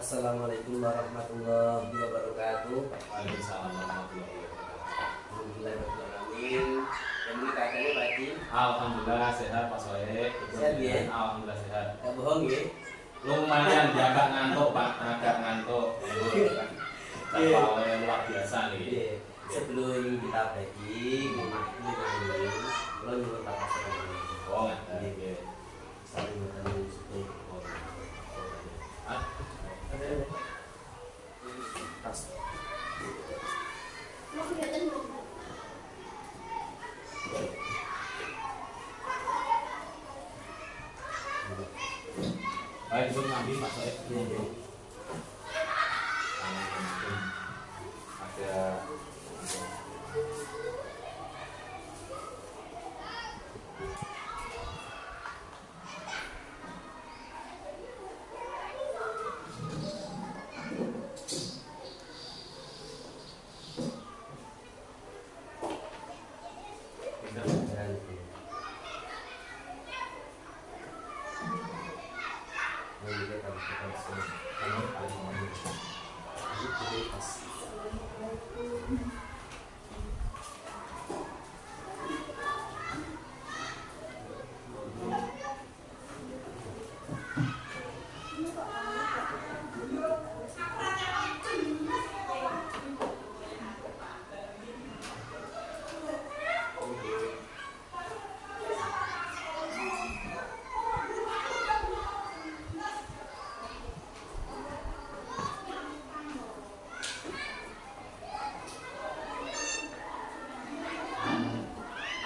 Assalamualaikum warahmatullahi wabarakatuh. Waalaikumsalam warahmatullahi wabarakatuh. Alhamdulillahirrahmanirrahim. Yang ini keadaannya pagi. Alhamdulillah sehat Pak Soe. Sehat ya? Alhamdulillah sehat. Gak bohong ya? Lumayan dia agak ngantuk Pak, agak ngantuk. Iya. Tapi luar biasa nih. Iya. Sebelum kita breaking, ini dulu. Kalau nyuruh tak pasang dulu. Oh nggak. Iya. Saling bertemu seperti. Ah, Ada. Tas. baik itu ngambil Pak Soe. Iya. Ada.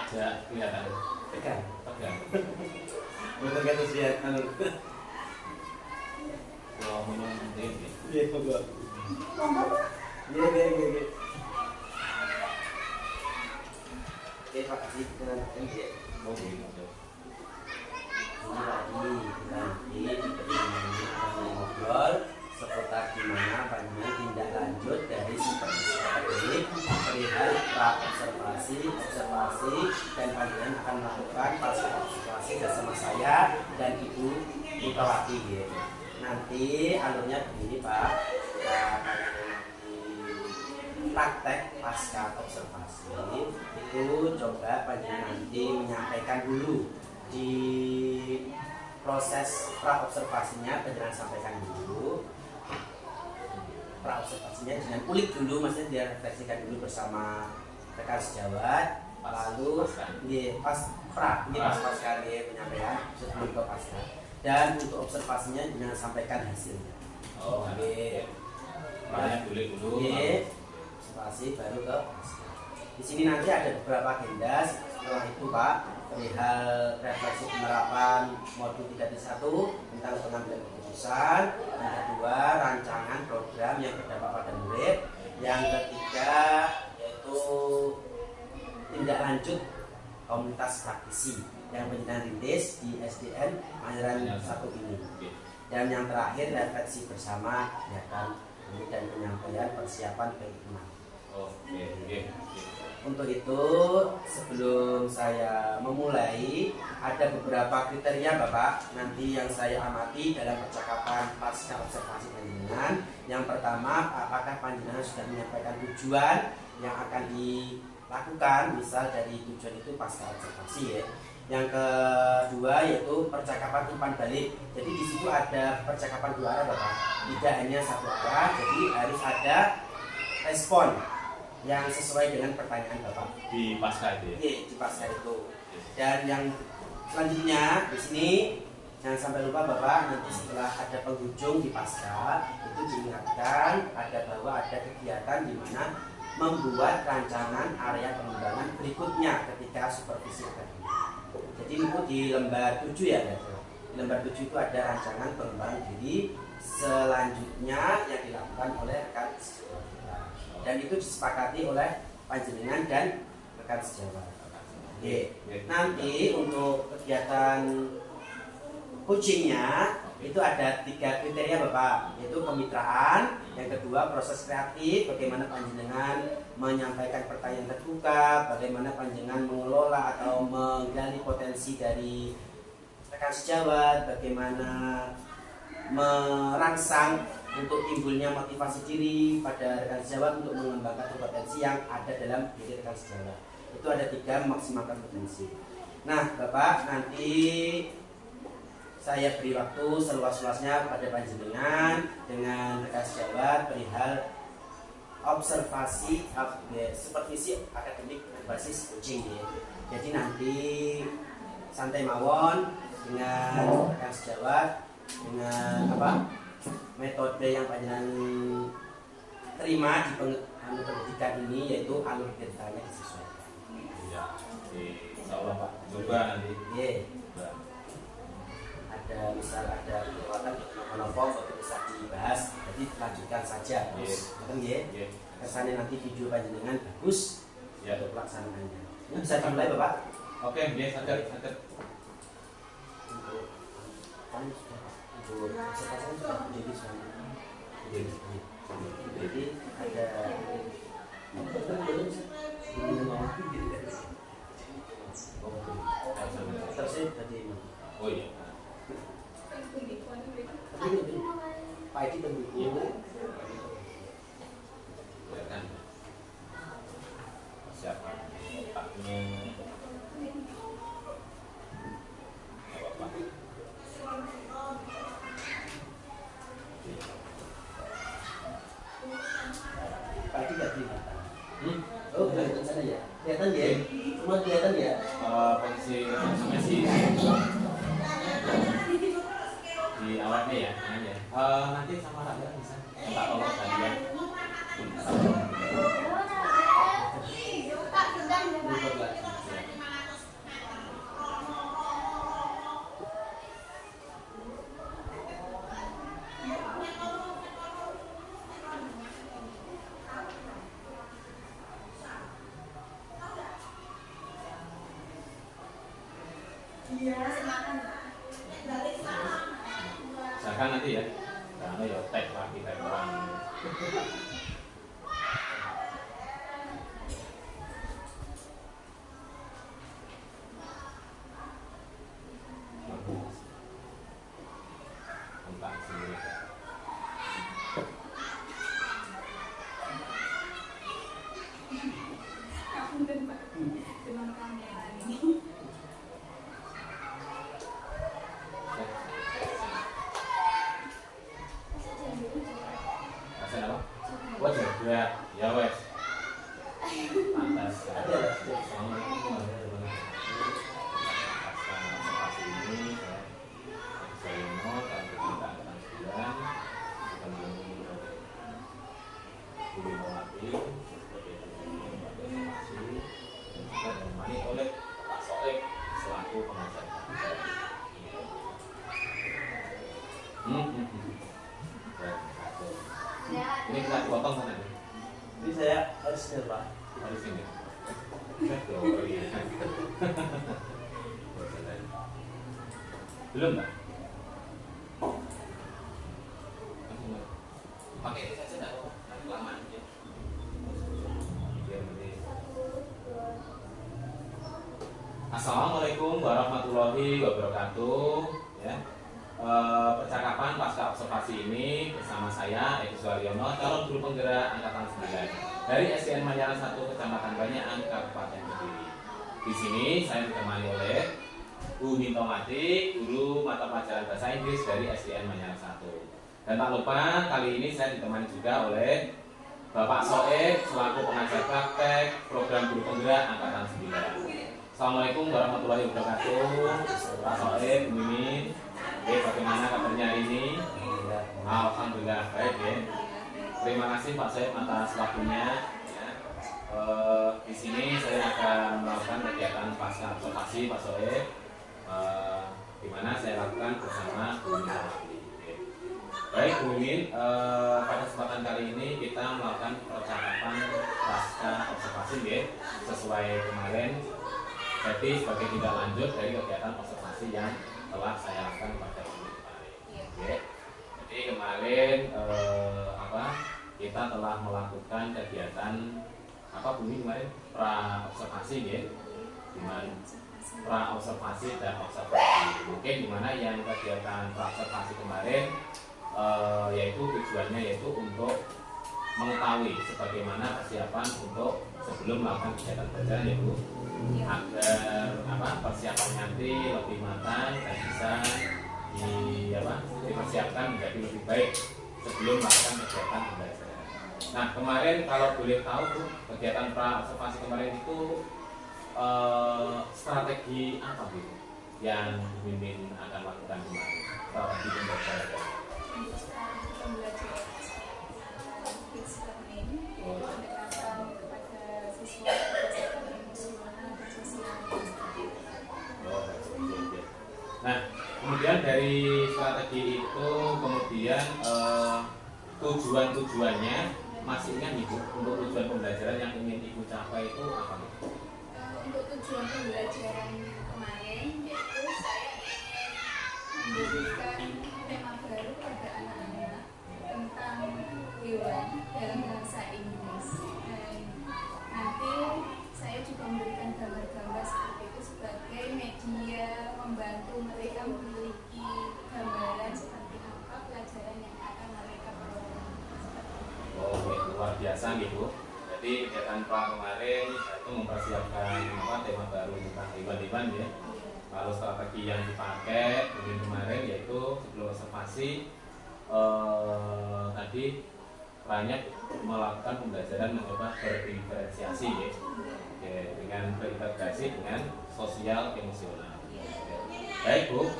Ada kelihatan Tekan. tegang. Betul kata sihat. Kalau minum ini. Iya, Pak. Iya. Oke, Pak Haji, dengan MJ. Oh gitu. Ini tadi kita ngobrol seputar gimana panjang tindak lanjut dari supervisi akademik perihal observasi dan panjenengan akan melakukan pasca observasi bersama saya dan Ibu Mutawati ya. Nanti alurnya begini Pak, kita akan nanti praktek pasca observasi itu coba panjenengan nanti menyampaikan dulu di proses pra observasinya panjenengan sampaikan dulu pra observasinya dengan kulik dulu, maksudnya dia refleksikan dulu bersama rekan sejawat, lalu pas kali penyampaian sebelum ke pasca, dan untuk observasinya dengan sampaikan hasilnya. Oh Oke. banyak kulit dulu. Observasi baru ke pasca. Di sini nanti ada beberapa agenda setelah itu Pak, perihal refleksi penerapan modul 3.1 tentang pengambilan keputusan, yang kedua rancangan program yang berdampak pada murid, yang ketiga yaitu tindak lanjut komunitas praktisi yang penjenengan rintis di SDN Pangeran 1 ini, dan yang terakhir refleksi bersama kegiatan ini dan penyampaian persiapan keikman. Oke. Untuk itu, sebelum saya memulai, ada beberapa kriteria Bapak nanti yang saya amati dalam percakapan pasca observasi panjenengan. Yang pertama, apakah panjenengan sudah menyampaikan tujuan yang akan dilakukan, misal dari tujuan itu pasca observasi ya. Yang kedua yaitu percakapan umpan balik. Jadi di situ ada percakapan dua arah Bapak, tidak hanya satu arah. Jadi harus ada respon yang sesuai dengan pertanyaan Bapak Di pasca itu ya? Iya, di pasca itu. Dan yang selanjutnya di sini jangan sampai lupa Bapak, nanti setelah ada penghujung di pasca itu diingatkan bahwa ada kegiatan di mana membuat rancangan area pengembangan berikutnya ketika supervisi akademik. Jadi itu di lembar 7 ya, di lembar 7 itu ada rancangan pengembangan diri selanjutnya yang dilakukan oleh rekan sejawat kita. Dan itu disepakati oleh panjenengan dan rekan sejawat. Oke. Nanti untuk kegiatan coachingnya itu ada 3 kriteria Bapak, yaitu kemitraan, yang kedua proses kreatif, bagaimana panjenengan menyampaikan pertanyaan terbuka, bagaimana panjenengan mengelola atau menggali potensi dari rekan sejawat, bagaimana merangsang untuk timbulnya motivasi diri pada rekan sejawat untuk mengembangkan potensi yang ada dalam diri rekan sejawat. Itu ada 3, memaksimalkan potensi. Nah Bapak, nanti saya beri waktu seluas-luasnya kepada panjenengan dengan rekan sejawat perihal observasi supervisi akademik berbasis coaching ya. Jadi nanti santai mawon dengan rekan sejawat dengan metode yang panjenengan terima di pendidikan ini, yaitu alur ceritanya disesuaikan. Ya, insya Allah Pak. Coba nanti. Ada misal ada kekuatan kelompok bisa dibahas, jadi lanjutkan saja terus. Kesannya nanti video panjenengan bagus untuk pelaksanaannya. Ini bisa dimulai Bapak. Oke, sadar. Untuk observasi sudah jadi suami. Jadi ada terus tadi. Oh iya. Pak Edi tunggu. Siapa? Paknya. Pak Edi nggak terima. Oh, kelihatan sana ya? Kelihatan ya? Cuma kelihatan ya? Posisi masih di awalnya ya, nanti sama Raja bisa minta tolong kalian. Misalkan nanti ya, karena ya tag lagi tag orang. Tentang sendiri. Ya wes. Pantas. Oleh Pak Soek selaku pengajar. Ini kita potong sana. Ini saya harus Pak. Harus ini. Oh iya. Belum Mbak? Pakai ini saja enggak apa-apa. Nanti kelamaan ya. Assalamualaikum warahmatullahi wabarakatuh. Ya. Percakapan pasca observasi ini bersama saya Edi Suaryono, calon guru penggerak angkatan 9 dari SDN Manyara 1 Kecamatan Banyakan Kabupaten Kediri. Di sini saya ditemani oleh Bu Ninto Mati, guru mata pelajaran bahasa Inggris dari SDN Manyara 1. Dan tak lupa kali ini saya ditemani juga oleh Bapak Soek selaku pengajar praktek program guru penggerak angkatan 9. Assalamualaikum warahmatullahi wabarakatuh. Pak Soek, Bu Mimin. Oke, bagaimana kabarnya hari ini? Alhamdulillah baik ya. Terima kasih Pak Soek atas waktunya. Ya. Di sini saya akan melakukan kegiatan pasca observasi Pak Soek, di mana saya lakukan bersama Bu Mimin. Baik Bu Mimin, pada kesempatan kali ini kita melakukan percakapan pasca observasi ya, sesuai kemarin. Jadi sebagai tindak lanjut dari kegiatan observasi yang telah saya lakukan pada minggu kemarin. Oke. Jadi kemarin kita telah melakukan kegiatan bunyi kemarin pra observasi ya, dimana pra observasi dan observasi. Mungkin dimana yang kegiatan pra observasi kemarin yaitu tujuannya yaitu untuk mengetahui sebagaimana persiapan untuk sebelum melakukan kegiatan belajar, yaitu agar persiapan nanti lebih matang dan bisa dipersiapkan menjadi lebih baik sebelum melakukan kegiatan pembelajaran. Nah, kemarin kalau boleh tahu tuh kegiatan pra observasi kemarin itu strategi apa gitu yang pemimpin akan lakukan kemarin? Strategi pembelajaran. Untuk strategi pembelajaran kids learning, yaitu pendekatan kepada siswa berdasarkan emosional dan sosial. Nah, kemudian dari strategi itu kemudian tujuan-tujuannya masih ingat ibu untuk tujuan pembelajaran yang ingin ibu capai itu apa? Untuk tujuan pembelajaran kemarin yaitu saya ingin memberikan tema baru pada anak-anak tentang hewan dalam bahasa Inggris, dan nanti saya juga memberikan gambar-gambar seperti itu sebagai media membantu mereka memiliki gambaran seperti apa pelajaran yang akan mereka peroleh. Oh, luar biasa gitu. Jadi kegiatan pra kemarin itu mempersiapkan tema baru tentang hewan-hewan ya. Lalu strategi yang dipakai kemarin yaitu sebelum observasi tadi banyak melakukan pembelajaran mencoba berdiferensiasi ya, dengan berintegrasi dengan sosial emosional. Baik Bu,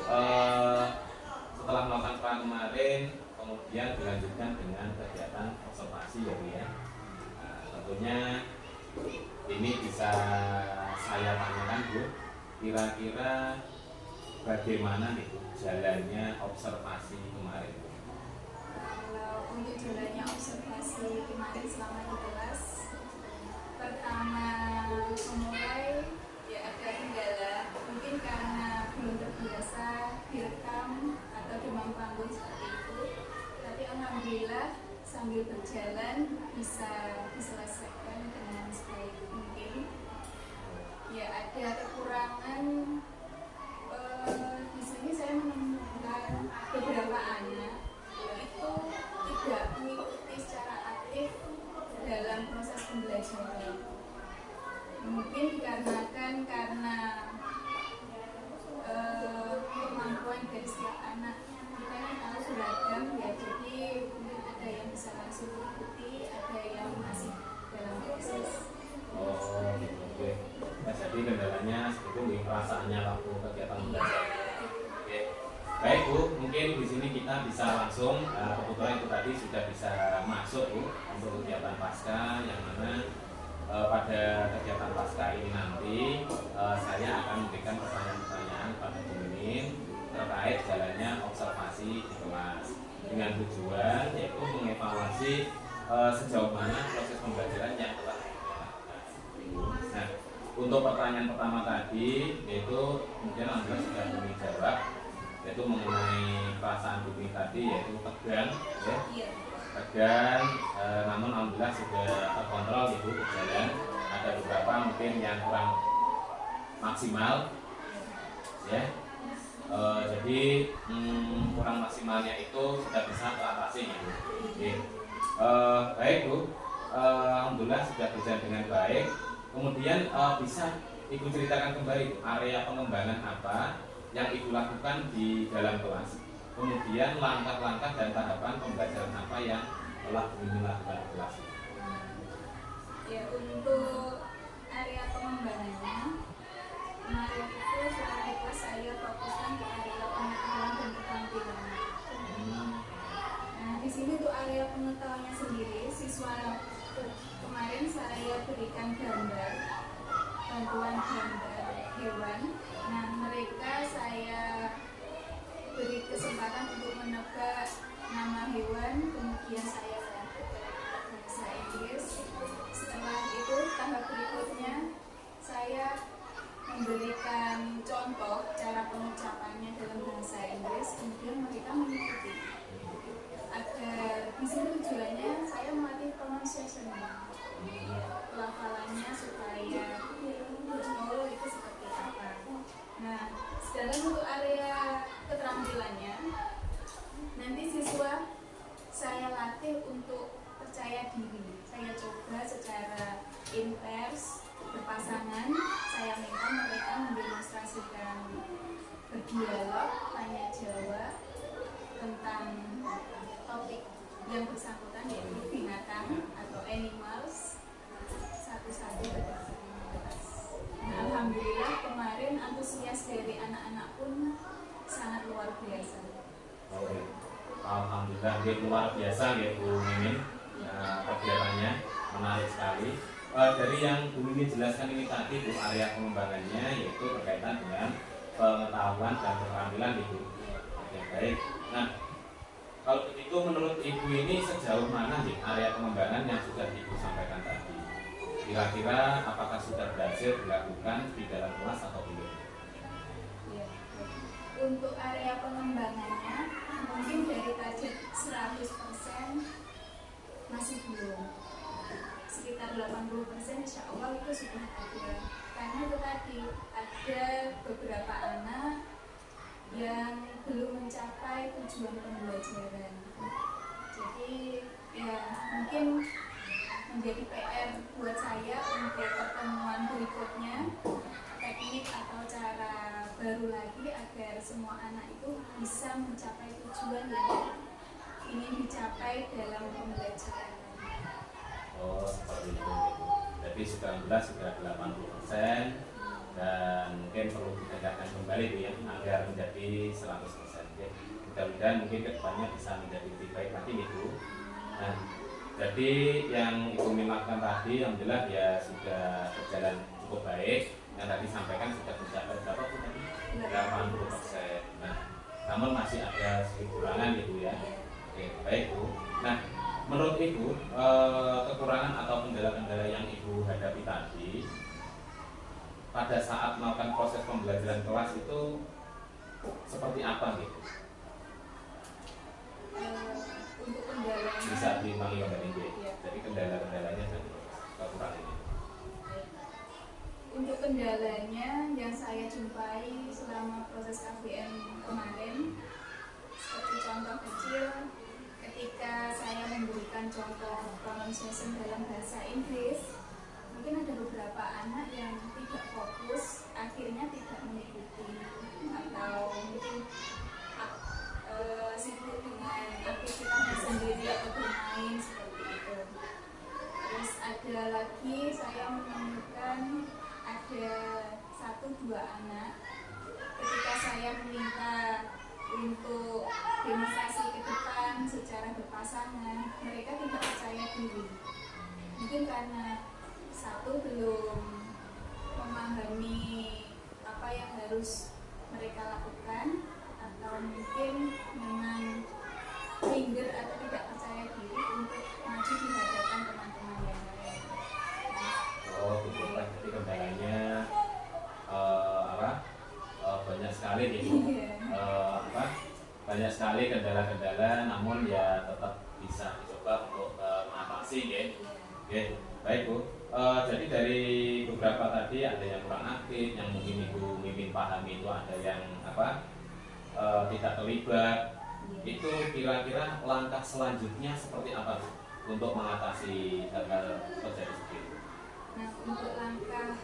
setelah melakukan pra kemarin kemudian dilanjutkan dengan kegiatan observasi ya Bu ya. Tentunya ini bisa saya tanyakan Bu, kira-kira bagaimana nih jalannya observasi kemarin? Kalau untuk jalannya observasi kemarin selama di kelas, pertama memulai ya ada kendala, mungkin karena belum terbiasa direkam atau demam panggung seperti itu. Tapi alhamdulillah sambil berjalan bisa diselesaikan dengan sebaik mungkin. Ya ada kekurangan di sini saya menemukan beberapa anak itu tidak mengikuti secara aktif dalam proses pembelajaran. Mungkin dikarenakan karena kemampuan dari setiap anak kita kan harus beragam ya, jadi mungkin ada yang bisa langsung mengikuti, ada yang masih dalam proses. Oh, oke. Nah, jadi kendalanya seperti itu perasaannya waktu kegiatan belajar. Oke. Baik Bu, mungkin di sini kita bisa langsung kebetulan itu tadi sudah bisa masuk Bu untuk kegiatan pasca, yang mana pada kegiatan pasca ini nanti saya akan memberikan pertanyaan-pertanyaan pada pemimpin terkait jalannya observasi di kelas dengan tujuan yaitu mengevaluasi sejauh mana proses pembelajaran yang telah dilakukan. Nah, untuk pertanyaan pertama tadi yaitu kemudian Alhamdulillah sudah kami jawab, yaitu mengenai perasaan bumi tadi yaitu tegang ya. Tegang, namun alhamdulillah sudah terkontrol ibu berjalan. Ada beberapa mungkin yang kurang maksimal ya. Jadi kurang maksimalnya itu sudah bisa teratasi ibu. Baik Bu, alhamdulillah sudah berjalan dengan baik. Kemudian bisa ibu ceritakan kembali area pengembangan apa yang ibu lakukan di dalam kelas, kemudian langkah-langkah dan tahapan pembelajaran apa yang telah ibu lakukan di kelas. Ya, untuk area pengembangannya kemarin itu selama di kelas saya fokuskan ke area pengetahuan dan keterampilan. Nah, di sini untuk area pengetahuannya sendiri, siswa kemarin saya berikan gambar, bantuan gambar hewan. Nah, mereka saya beri kesempatan untuk menebak nama hewan, kemudian saya bantu bahasa Inggris. Setelah itu tahap berikutnya saya memberikan contoh cara pengucapannya dalam bahasa Inggris, kemudian mereka mengikuti. Agar di sini tujuannya saya melatih pronunciation, pelafalannya supaya tahu itu seperti apa. Nah, sedangkan untuk area keterampilannya nanti siswa alhamdulillah luar biasa ya Bu Mimin, kegiatannya menarik sekali. Dari yang Bu Mimin jelaskan ini tadi Bu, area pengembangannya yaitu berkaitan dengan pengetahuan dan keterampilan Ibu. Oke, baik. Nah, kalau begitu menurut Ibu ini sejauh mana nih area pengembangan yang sudah Ibu sampaikan tadi? Kira-kira apakah sudah berhasil dilakukan di dalam kelas atau belum? Ya. Untuk area pengembangannya mungkin dari target 100% masih belum. Sekitar 80% insya Allah itu sudah ada. Karena itu tadi ada beberapa anak yang belum mencapai tujuan pembelajaran. Jadi ya mungkin menjadi PR buat saya untuk pertemuan berikutnya, teknik atau cara baru lagi agar semua anak itu bisa mencapai tujuan yang ingin dicapai dalam pembelajaran. Oh, seperti itu. Jadi sudah jelas sudah 80% dan mungkin perlu ditingkatkan kembali Bu ya agar menjadi 100%. Ya. Mudah-mudahan mungkin kedepannya bisa menjadi lebih baik lagi Bu. Nah, jadi yang Ibu lakukan tadi alhamdulillah ya sudah berjalan cukup baik. Yang tadi sampaikan sudah mencapai berapa Bu tadi? 80%. Nah, namun masih ada sedikit kurangan Bu ya. Oke, baik Bu. Nah, menurut Ibu kekurangan atau kendala-kendala yang Ibu hadapi tadi pada saat melakukan proses pembelajaran kelas itu seperti apa gitu? Untuk kendalanya Bisa diulangi Mbak Inggi. Jadi kendala-kendalanya dan kekurangannya. Untuk kendalanya yang saya jumpai selama proses KBM kemarin, seperti contoh kecil, ketika saya memberikan contoh pronunciation dalam bahasa Inggris, mungkin ada beberapa anak yang tidak fokus, akhirnya tidak mengikuti atau mungkin sibuk dengan aktivitasnya sendiri atau bermain seperti itu. Terus ada lagi saya menemukan ada 1-2 anak ketika saya meminta untuk demonstrasi ke depan secara berpasangan, mereka tidak percaya diri. Mungkin karena satu belum memahami apa yang harus mereka lakukan, atau mungkin memang minder atau tidak percaya diri untuk maju di hadapan teman-teman yang lain. Oh, betul. Jadi kendalanya banyak sekali gitu. Banyak sekali kendala-kendala, namun ya tetap bisa dicoba untuk mengatasi ya. Oke, baik Bu. Jadi dari beberapa tadi ada yang kurang aktif, yang mungkin Ibu Mimin pahami itu ada yang tidak terlibat. Itu kira-kira langkah selanjutnya seperti apa Bu untuk mengatasi hal-hal terjadi seperti itu? Nah, untuk langkah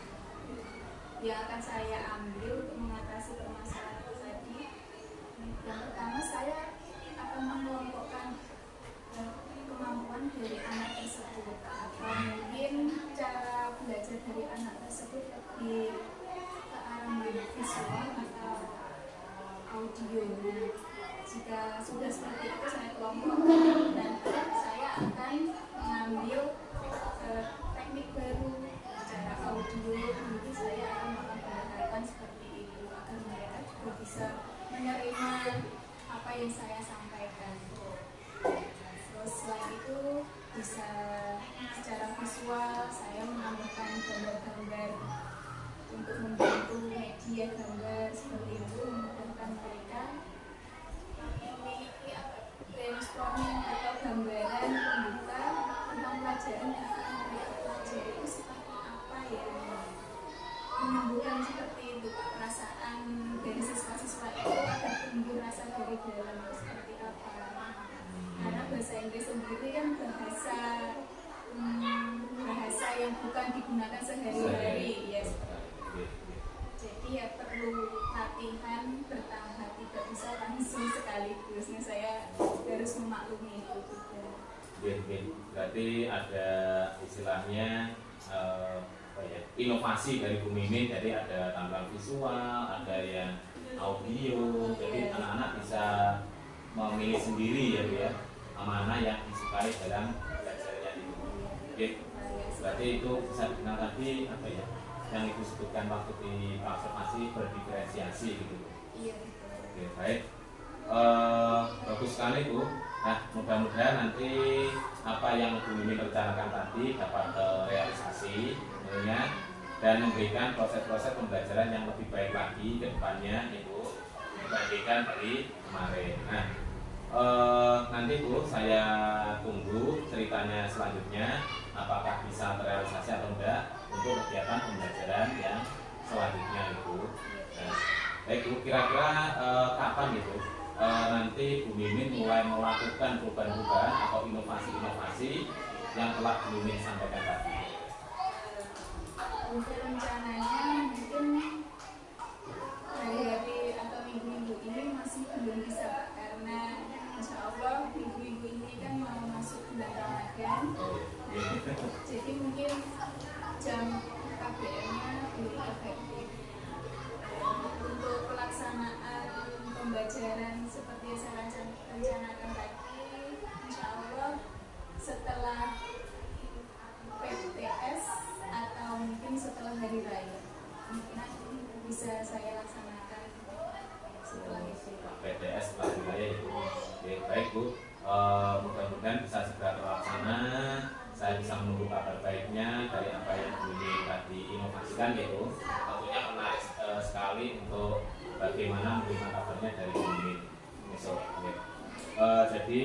yang akan saya ambil untuk mengatasi permasalahan itu tadi, yang pertama saya akan mengelompokkan kemampuan dari anak tersebut, atau mungkin cara belajar dari anak tersebut lebih ke arah visual atau audio. Nah, jika sudah seperti itu saya kelompokkan, nanti saya akan mengambil teknik baru secara audio. Nanti saya akan melakukan seperti itu agar mereka juga bisa menerima apa yang saya sampaikan. Terus selain itu bisa secara visual saya menambahkan gambar-gambar untuk membantu media gambar seperti itu, memudahkan mereka memiliki brainstorming atau gambaran pembuka tentang pelajaran yang akan mereka pelajari itu seperti apa ya, menumbuhkan seperti itu perasaan dari siswa-siswa itu agar tumbuh rasa dari dalam itu seperti apa. Karena bahasa Inggris sendiri kan bahasa yang bukan digunakan sehari-hari ya. Jadi ya perlu latihan bertahap, tidak bisa langsung sekaligus. Nah, saya harus memaklumi itu juga. Berarti ada istilahnya inovasi dari Bu Mimin, jadi ada tampilan visual, ada yang audio, jadi anak-anak bisa memilih sendiri ya Bu ya. mana yang disukai dalam belajarnya itu. Oke, berarti itu bisa dikenal tadi apa ya? Yang ibu sebutkan waktu di observasi berdiferensiasi gitu. Iya. Oke, baik. Bagus sekali Bu. Nah, mudah-mudahan nanti apa yang Bu Mimi rencanakan tadi dapat terrealisasi tentunya, dan memberikan proses-proses pembelajaran yang lebih baik lagi ke depannya Ibu dibandingkan dari kemarin. Nah, nanti Bu saya tunggu ceritanya selanjutnya apakah bisa terrealisasi atau enggak untuk kegiatan pembelajaran yang selanjutnya Ibu. Nah, baik Bu, kira-kira kapan itu nanti Bu Mimin mulai melakukan perubahan-perubahan atau inovasi-inovasi yang telah Bu Mimin sampaikan tadi? Untuk rencananya mungkin hari-hari atau minggu-minggu ini masih belum bisa Pak, karena insya Allah minggu-minggu ini kan mau masuk bulan Ramadan. Jadi mungkin jam KBM-nya belum efektif. Untuk pelaksanaan pembelajaran seperti yang saya rencanakan tadi, insya Allah setelah PTS atau mungkin setelah hari raya mungkin bisa saya laksanakan setelah itu. PTS setelah hari raya itu. Oke, baik Bu. Mudah-mudahan bisa segera terlaksana. Saya bisa menunggu kabar baiknya dari apa yang Bu Mimin tadi inovasikan itu. Tentunya menarik sekali untuk bagaimana menerima kabarnya dari Bu Mimin besok. Jadi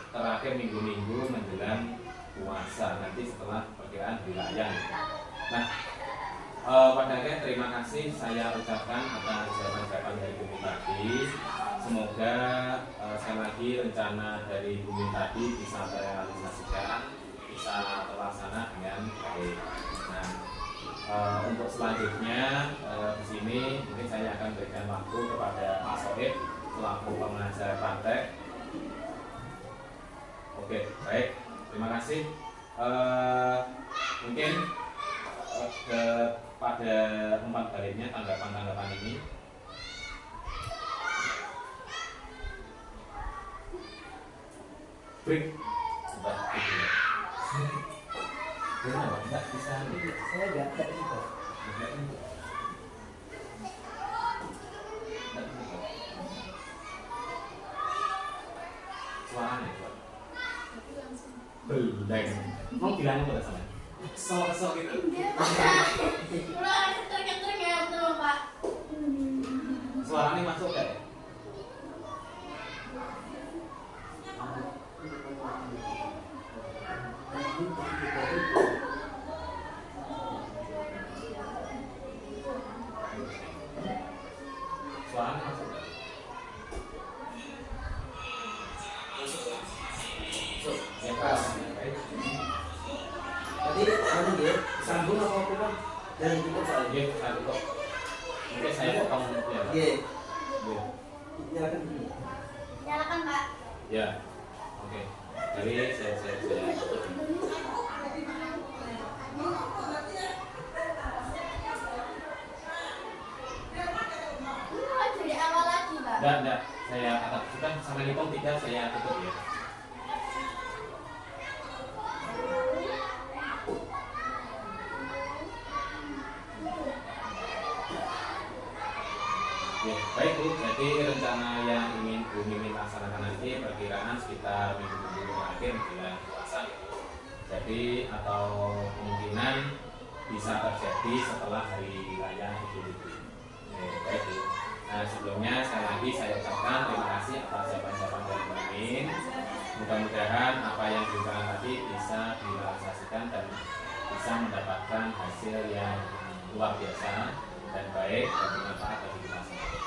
terakhir minggu-minggu menjelang puasa nanti setelah perkiraan hari raya. Nah, pada akhirnya terima kasih saya ucapkan atas jawaban-jawaban dari Bu Mimin tadi. Semoga sekali lagi rencana dari Bu Mimin tadi bisa terrealisasikan, bisa terlaksana dengan baik. Nah, untuk selanjutnya di sini mungkin saya akan berikan waktu kepada Pak Soeb selaku pengajar praktek. Oke, baik. Terima kasih. Mungkin pada umpan baliknya tanggapan-tanggapan ini. Break. Enggak bisa. Saya nggak bisa. Suaranya kuat. Tapi langsung Belum. Mau bilangnya pada sana. Kesel gitu. Suaranya masuk gak ya? Suaranya masuk gak? Ya pas. Baik. Tadi nanti ya sambung apa apa dan kita soal Iya, saya kok. Mungkin saya potong ya. Pak. Iya, Iya. nyalakan dulu. Nyalakan Pak. Ya. Oke. Jadi saya Dari awal lagi Pak. enggak. Saya kata kan sampai hitung 3 saya tutup ya. Ya, baik Bu. Jadi rencana yang ingin Bu Mimin laksanakan nanti perkiraan sekitar minggu-minggu terakhir menjelang puasa gitu. Jadi atau kemungkinan bisa terjadi setelah hari raya Idul Fitri. Ya, baik Bu. Nah, sebelumnya sekali lagi saya ucapkan terima kasih atas jawaban-jawaban dari Bu Mimin. Mudah-mudahan apa yang diberikan tadi bisa direalisasikan dan bisa mendapatkan hasil yang luar biasa dan baik dan bermanfaat bagi kita semua.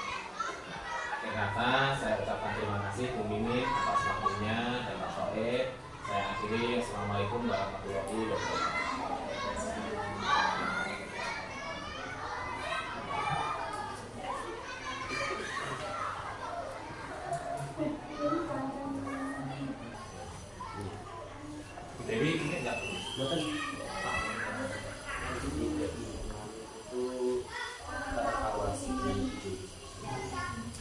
Akhir kata saya ucapkan terima kasih Bu Mimin atas waktunya dan Pak Soeb. Saya akhiri. Assalamualaikum warahmatullahi wabarakatuh. Dewi ini enggak Bu? Bukan itu evaluasi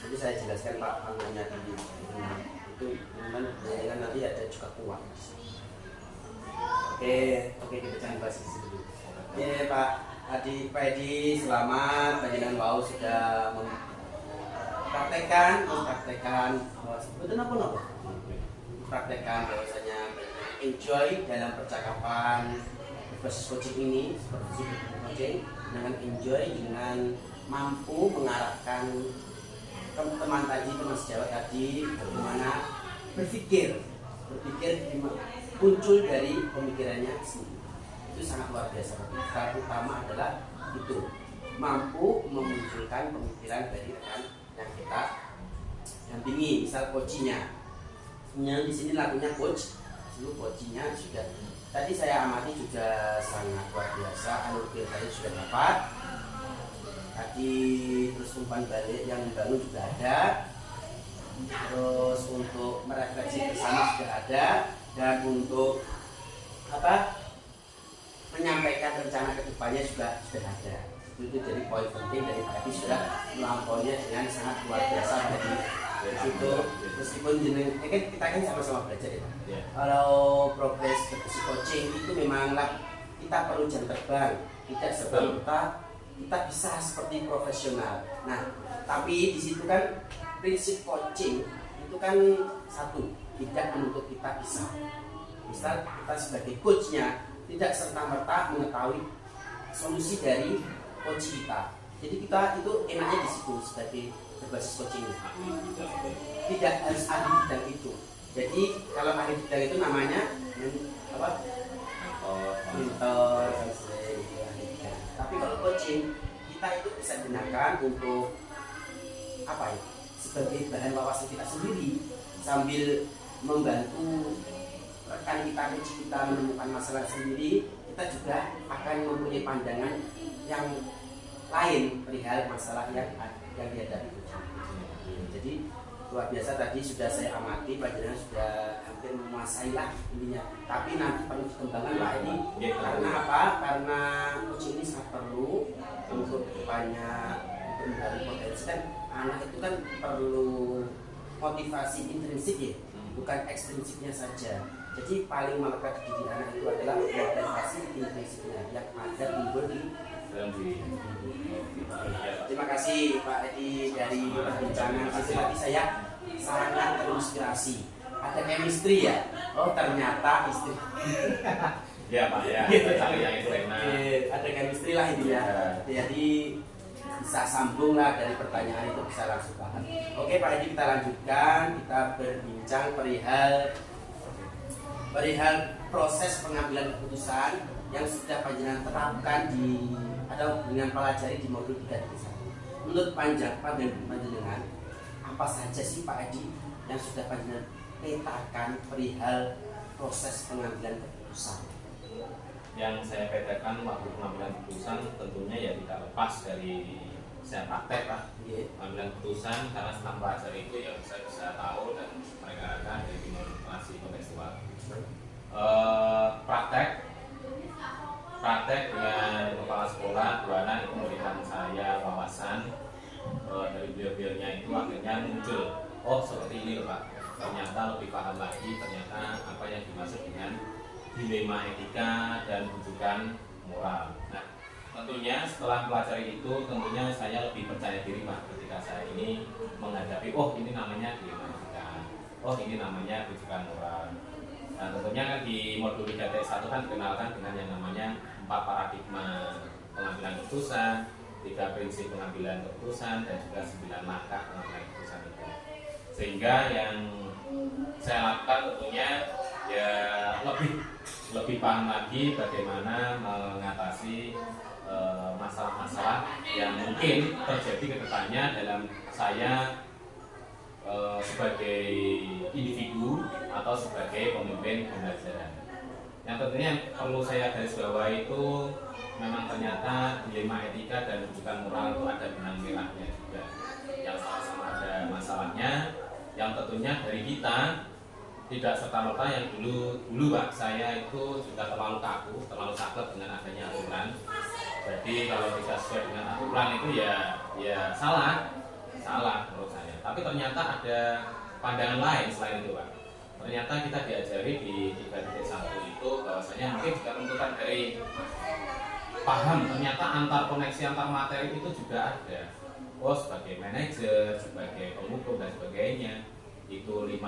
jadi saya jelaskan Pak panggungnya tadi itu memang Dengan nanti ada juga kuat. Oke, kita jangan bahas di situ dulu. Ya Pak Edi, selamat panjenengan wau sudah mempraktekkan betul apa? Praktekkan bahwasanya enjoy dalam percakapan berbasis coaching ini seperti coaching dengan enjoy dengan mampu mengarahkan teman sejawat tadi bagaimana berpikir muncul dari pemikirannya sendiri. Itu sangat luar biasa. Hal utama adalah itu mampu memunculkan pemikiran dari rekan yang kita dampingi, misal coachnya. Yang di sini lagunya coach, dulu coachnya sudah. Tadi saya amati juga sangat luar biasa. Anugerah tadi sudah dapat. Tadi terus umpan balik yang membangun juga ada. Terus untuk merefleksi bersama sudah ada, dan untuk menyampaikan rencana kedepannya juga sudah ada. Itu jadi poin penting dari tadi sudah melampauinya dengan sangat luar biasa dari situ. Meskipun kita kan sama-sama belajar ya. Kalau progres berbasis coaching itu memanglah kita perlu jam terbang, tidak serta kita bisa seperti profesional. Nah, tapi di situ kan prinsip coaching itu kan satu, tidak menuntut kita bisa. Misal kita sebagai coachnya tidak serta-merta mengetahui solusi dari coach kita. Jadi kita itu enaknya di situ sebagai berbasis coaching. Tidak harus ahli bidang itu. Jadi kalau ahli bidang itu namanya apa? Mentor. Tapi kalau coaching kita itu bisa gunakan untuk apa ya? Sebagai bahan wawasan kita sendiri sambil membantu rekan kita menemukan masalah sendiri, kita juga akan mempunyai pandangan yang lain perihal masalah yang dihadapi. Jadi luar biasa tadi sudah saya amati, panjenengan sudah hampir menguasai lah intinya. Tapi nanti perlu dikembangkan Pak ini karena apa? Karena coaching ini sangat perlu untuk kedepannya untuk menggali potensi. Kan anak itu kan perlu motivasi intrinsik ya, bukan ekstrinsiknya saja. Jadi paling melekat di diri anak itu adalah motivasi intrinsiknya yang ada timbul di dalam diri. Terima kasih Pak Edi dari perbincangan tadi saya sangat terinspirasi. Ada chemistry ya? Oh ternyata istri. Ya Pak ya. Ada chemistry lah ini ya. Jadi bisa sambung lah dari pertanyaan itu bisa langsung paham. Oke Pak Edi, kita lanjutkan, kita berbincang perihal proses pengambilan keputusan yang sudah panjenengan terapkan atau dengan pelajari di modul 3 dari sana. Menurut panjenengan apa saja sih Pak Edi yang sudah panjenengan petakan perihal proses pengambilan keputusan? Yang saya petakan waktu pengambilan keputusan tentunya ya tidak lepas dari saya praktek Pak. Pengambilan keputusan karena setelah belajar itu ya saya bisa tahu dan mereka dari dimensi kontekstual. Praktek dengan kepala sekolah dua anak itu memberikan saya wawasan. Dari beliau-beliaunya itu akhirnya muncul, oh seperti ini loh Pak, ternyata lebih paham lagi ternyata apa yang dimaksud dengan dilema etika dan rujukan moral. Nah tentunya setelah pelajari itu tentunya saya lebih percaya diri Pak ketika saya ini menghadapi, oh ini namanya dilema etika, oh ini namanya rujukan moral. Nah tentunya kan di modul 3.1 kan dikenalkan dengan yang namanya 4 paradigma pengambilan keputusan, 3 prinsip pengambilan keputusan, dan juga 9 langkah pengambilan keputusan itu. Sehingga yang saya lakukan tentunya ya lebih paham lagi bagaimana mengatasi masalah-masalah yang mungkin terjadi ke depannya dalam saya sebagai individu atau sebagai pemimpin pembelajaran. Yang tentunya yang perlu saya garis bawahi itu memang ternyata dilema etika dan rujukan moral itu ada benang merahnya juga, yang sama-sama ada masalahnya, yang tentunya dari kita tidak serta-merta yang dulu Pak saya itu juga terlalu kaku, terlalu saklek dengan adanya aturan. Jadi kalau tidak sesuai dengan aturan itu ya salah menurut saya. Tapi ternyata ada pandangan lain selain itu Pak. ternyata kita diajari di 3.1 itu bahwasanya mungkin juga runtutan dari paham ternyata antar koneksi antar materi itu juga ada. Oh, sebagai manajer, sebagai pemukul dan sebagainya, itu 5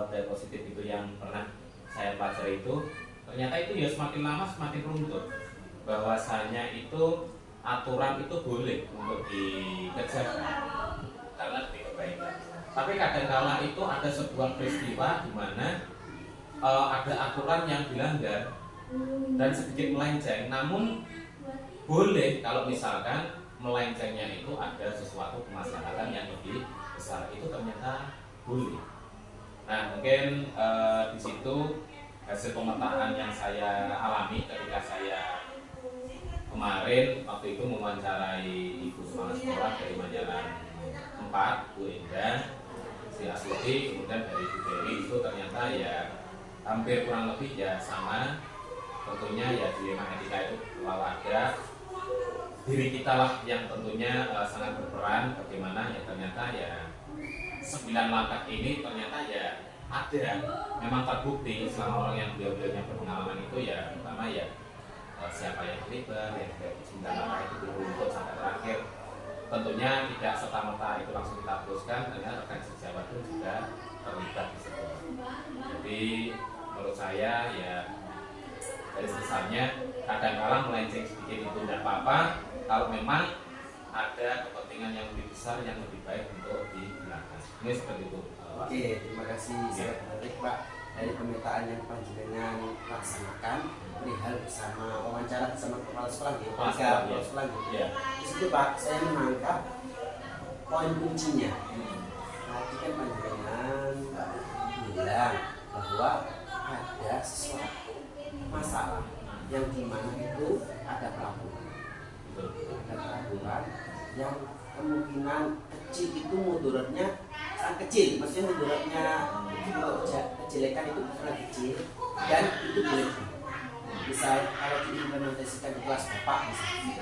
dari positif itu yang pernah saya pelajari itu, ternyata itu ya semakin lama semakin runtuh. Bahwasanya itu aturan itu boleh untuk dikejarkan karena demi kebaikan. Tapi kadang-kala itu ada sebuah peristiwa di mana ada aturan yang dilanggar dan sedikit melenceng, namun boleh kalau misalkan melencengnya itu ada sesuatu kemaslahatan yang lebih besar, itu ternyata boleh. Nah, mungkin di situ hasil pemetaan yang saya alami ketika saya kemarin waktu itu mewawancarai ibu kepala sekolah dari Majalah 4, Bu Indah, si Asuti, kemudian dari Bu Dewi, itu ternyata ya hampir kurang lebih ya sama. Tentunya ya dilema etika itu selalu ada. Diri kita lah yang tentunya sangat berperan bagaimana ya ternyata ya 9 langkah ini ternyata ya ada, memang terbukti selama orang yang beliau-beliaunya berpengalaman itu ya pertama ya siapa yang terlibat, yang 9 langkah itu beruntut sampai terakhir. Tentunya tidak serta-merta itu langsung kita teruskan, ternyata rekan sejawat pun juga terlibat di situ. Jadi menurut saya ya dari besarnya kadang-kala melenceng sedikit itu tidak apa-apa kalau memang ada kepentingan yang lebih besar yang lebih baik untuk digunakan. Ini seperti itu. Oke, terima kasih sangat menarik Pak dari pemetaan yang panjenengan laksanakan perihal bersama wawancara bersama kepala sekolah gitu. Kepala sekolah gitu. Ya. Di situ Pak saya menangkap poin kuncinya. Tadi kan panjenengan bilang bahwa ada sesuatu masalah yang dimana itu ada pelabuhan, ada pelabuhan yang kemungkinan kecil itu mudaratnya sangat kecil, maksudnya mudaratnya itu kejelekan itu sangat kecil dan itu boleh. Misal kalau diimplementasikan di kelas bapak misalnya,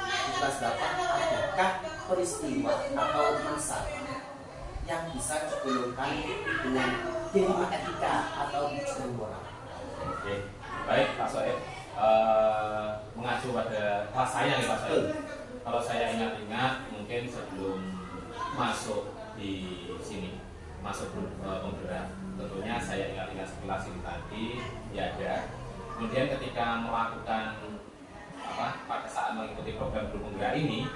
di kelas bapak adakah peristiwa atau masalah yang bisa digolongkan dengan dilema etika atau ujian moral? Oke, baik Pak Soeb. Mengacu pada kelas saya nih Pak Soeb. Kalau saya ingat-ingat mungkin sebelum masuk di sini, masuk penggerak, tentunya saya ingat-ingat sekilas ini tadi ya ada. Kemudian ketika melakukan pada saat mengikuti program guru penggerak ini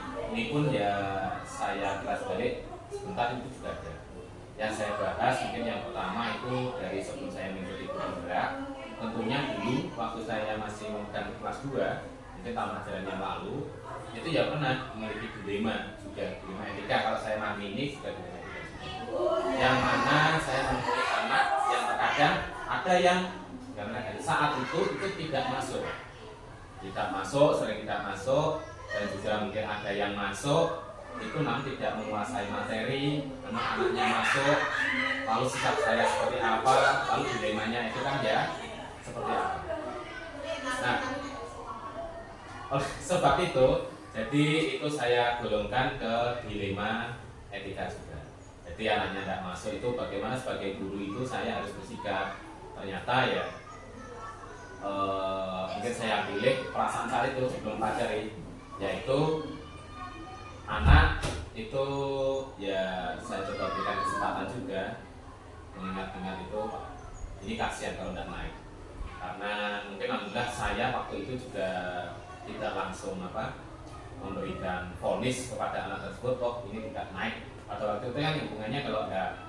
pun ya saya kelas balik sebentar itu juga ada. Yang saya bahas mungkin yang pertama itu dari sebelum saya mengikuti guru penggerak, tentunya dulu waktu saya masih memegang kelas 2 mungkin tahun ajaran yang lalu itu ya pernah memiliki dilema juga, dilema etika. Kalau saya mami ini juga dilema etika juga, yang mana saya mempunyai anak yang terkadang ada yang saat itu tidak masuk, sering tidak masuk, dan juga mungkin ada yang masuk itu nanti tidak menguasai materi, anak-anaknya masuk, lalu sikap saya seperti apa, lalu dilemanya itu kan ya seperti apa. Nah, oleh sebab itu, jadi itu saya golongkan ke dilema etika juga. Jadi anaknya tidak masuk itu bagaimana sebagai guru itu saya harus bersikap. Ternyata ya mungkin saya pilih perasaan saya itu sebelum pelajari, yaitu anak itu ya saya coba berikan kesempatan juga mengingat-ingat itu ini kasihan kalau tidak naik, karena mungkin alhamdulillah saya waktu itu juga tidak langsung memberikan vonis kepada anak tersebut, oh ini tidak naik. Pada waktu itu kan hubungannya kalau tidak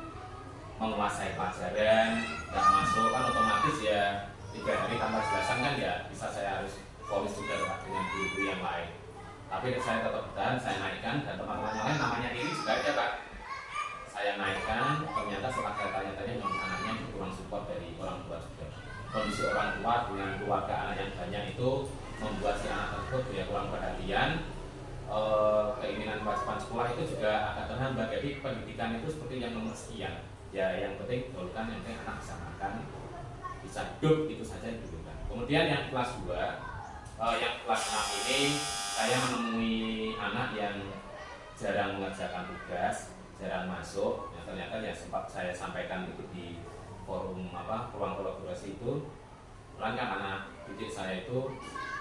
menguasai pelajaran, tidak masuk kan otomatis ya 3 hari tanpa jelasan kan ya bisa saya harus vonis juga dengan guru-guru yang lain. Tapi saya tetap bertahan, saya naikkan, dan teman-teman yang lain namanya ini juga ada Pak. Saya naikkan, ternyata setelah saya tanya-tanya memang anaknya kurang support dari orang tua juga. Kondisi orang tua dengan keluarga anak yang banyak itu membuat si anak tersebut ya kurang perhatian. Keinginan kewajiban sekolah itu juga agak terhambat. Jadi pendidikan itu seperti yang nomor sekian. Ya yang penting dulukan, yang penting anak bisa makan, bisa hidup, itu saja yang dulukan. Kemudian yang kelas 2, yang kelas 6 ini saya menemui anak yang jarang mengerjakan tugas, jarang masuk. Ya, ternyata ya sempat saya sampaikan itu di forum ruang kolaborasi itu, kan anak didik saya itu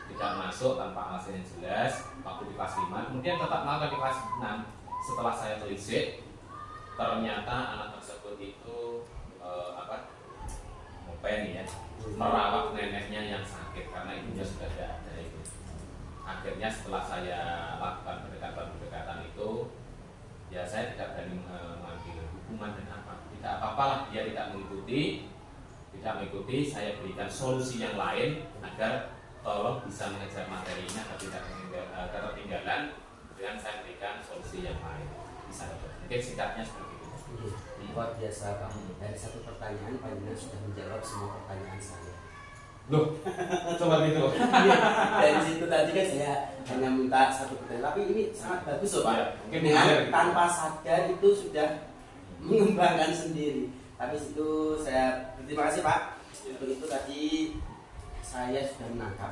tidak masuk tanpa alasan yang jelas waktu di kelas 5, kemudian tetap makan di kelas 6. Setelah saya telisik, ternyata anak tersebut itu merawat neneknya yang sakit karena ibunya sudah tidak ada itu. Akhirnya setelah saya lakukan pendekatan itu, ya saya tidak berani mengambil hukuman dan tidak apa-apa lah dia tidak mengikuti, saya berikan solusi yang lain agar tolong bisa mengejar materinya agar tidak ketinggalan, dengan saya berikan solusi yang lain. Bisa mungkin singkatnya seperti itu. Luar biasa Pak. Dari satu pertanyaan panjenengan sudah menjawab semua pertanyaan saya. Loh, coba gitu. Dari situ tadi kan saya hanya minta satu pertanyaan, tapi ini sangat bagus loh Pak. Ya, mungkin dengan tanpa sadar itu sudah mengembangkan sendiri. Tapi itu saya terima kasih Pak. Untuk itu tadi saya sudah menangkap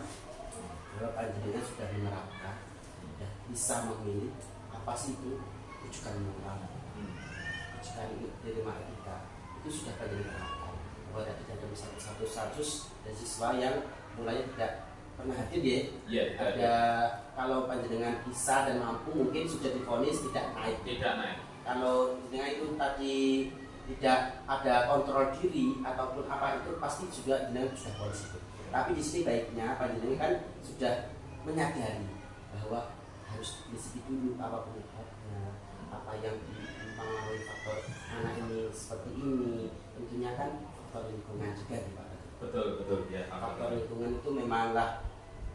bahwa panjenengan sudah menerapkan, sudah bisa memilih apa sih itu rujukan moral, rujukan diterima etika, itu sudah panjenengan terapkan. Bahwa tadi ada misalnya satu dan siswa yang mulanya tidak pernah hadir ya. Iya, ada kalau panjenengan bisa dan mampu mungkin sudah divonis tidak naik. Tidak naik. Kalau panjenengan itu tadi tidak ada kontrol diri ataupun apa itu pasti juga panjenengan sudah vonis itu. Tapi di sini baiknya panjenengan kan sudah menyadari bahwa harus disebut dulu apa penyebabnya, apa yang mempengaruhi faktor anak ini seperti ini. Tentunya kan faktor lingkungan juga nih Pak. Betul ya. Faktor lingkungan itu memanglah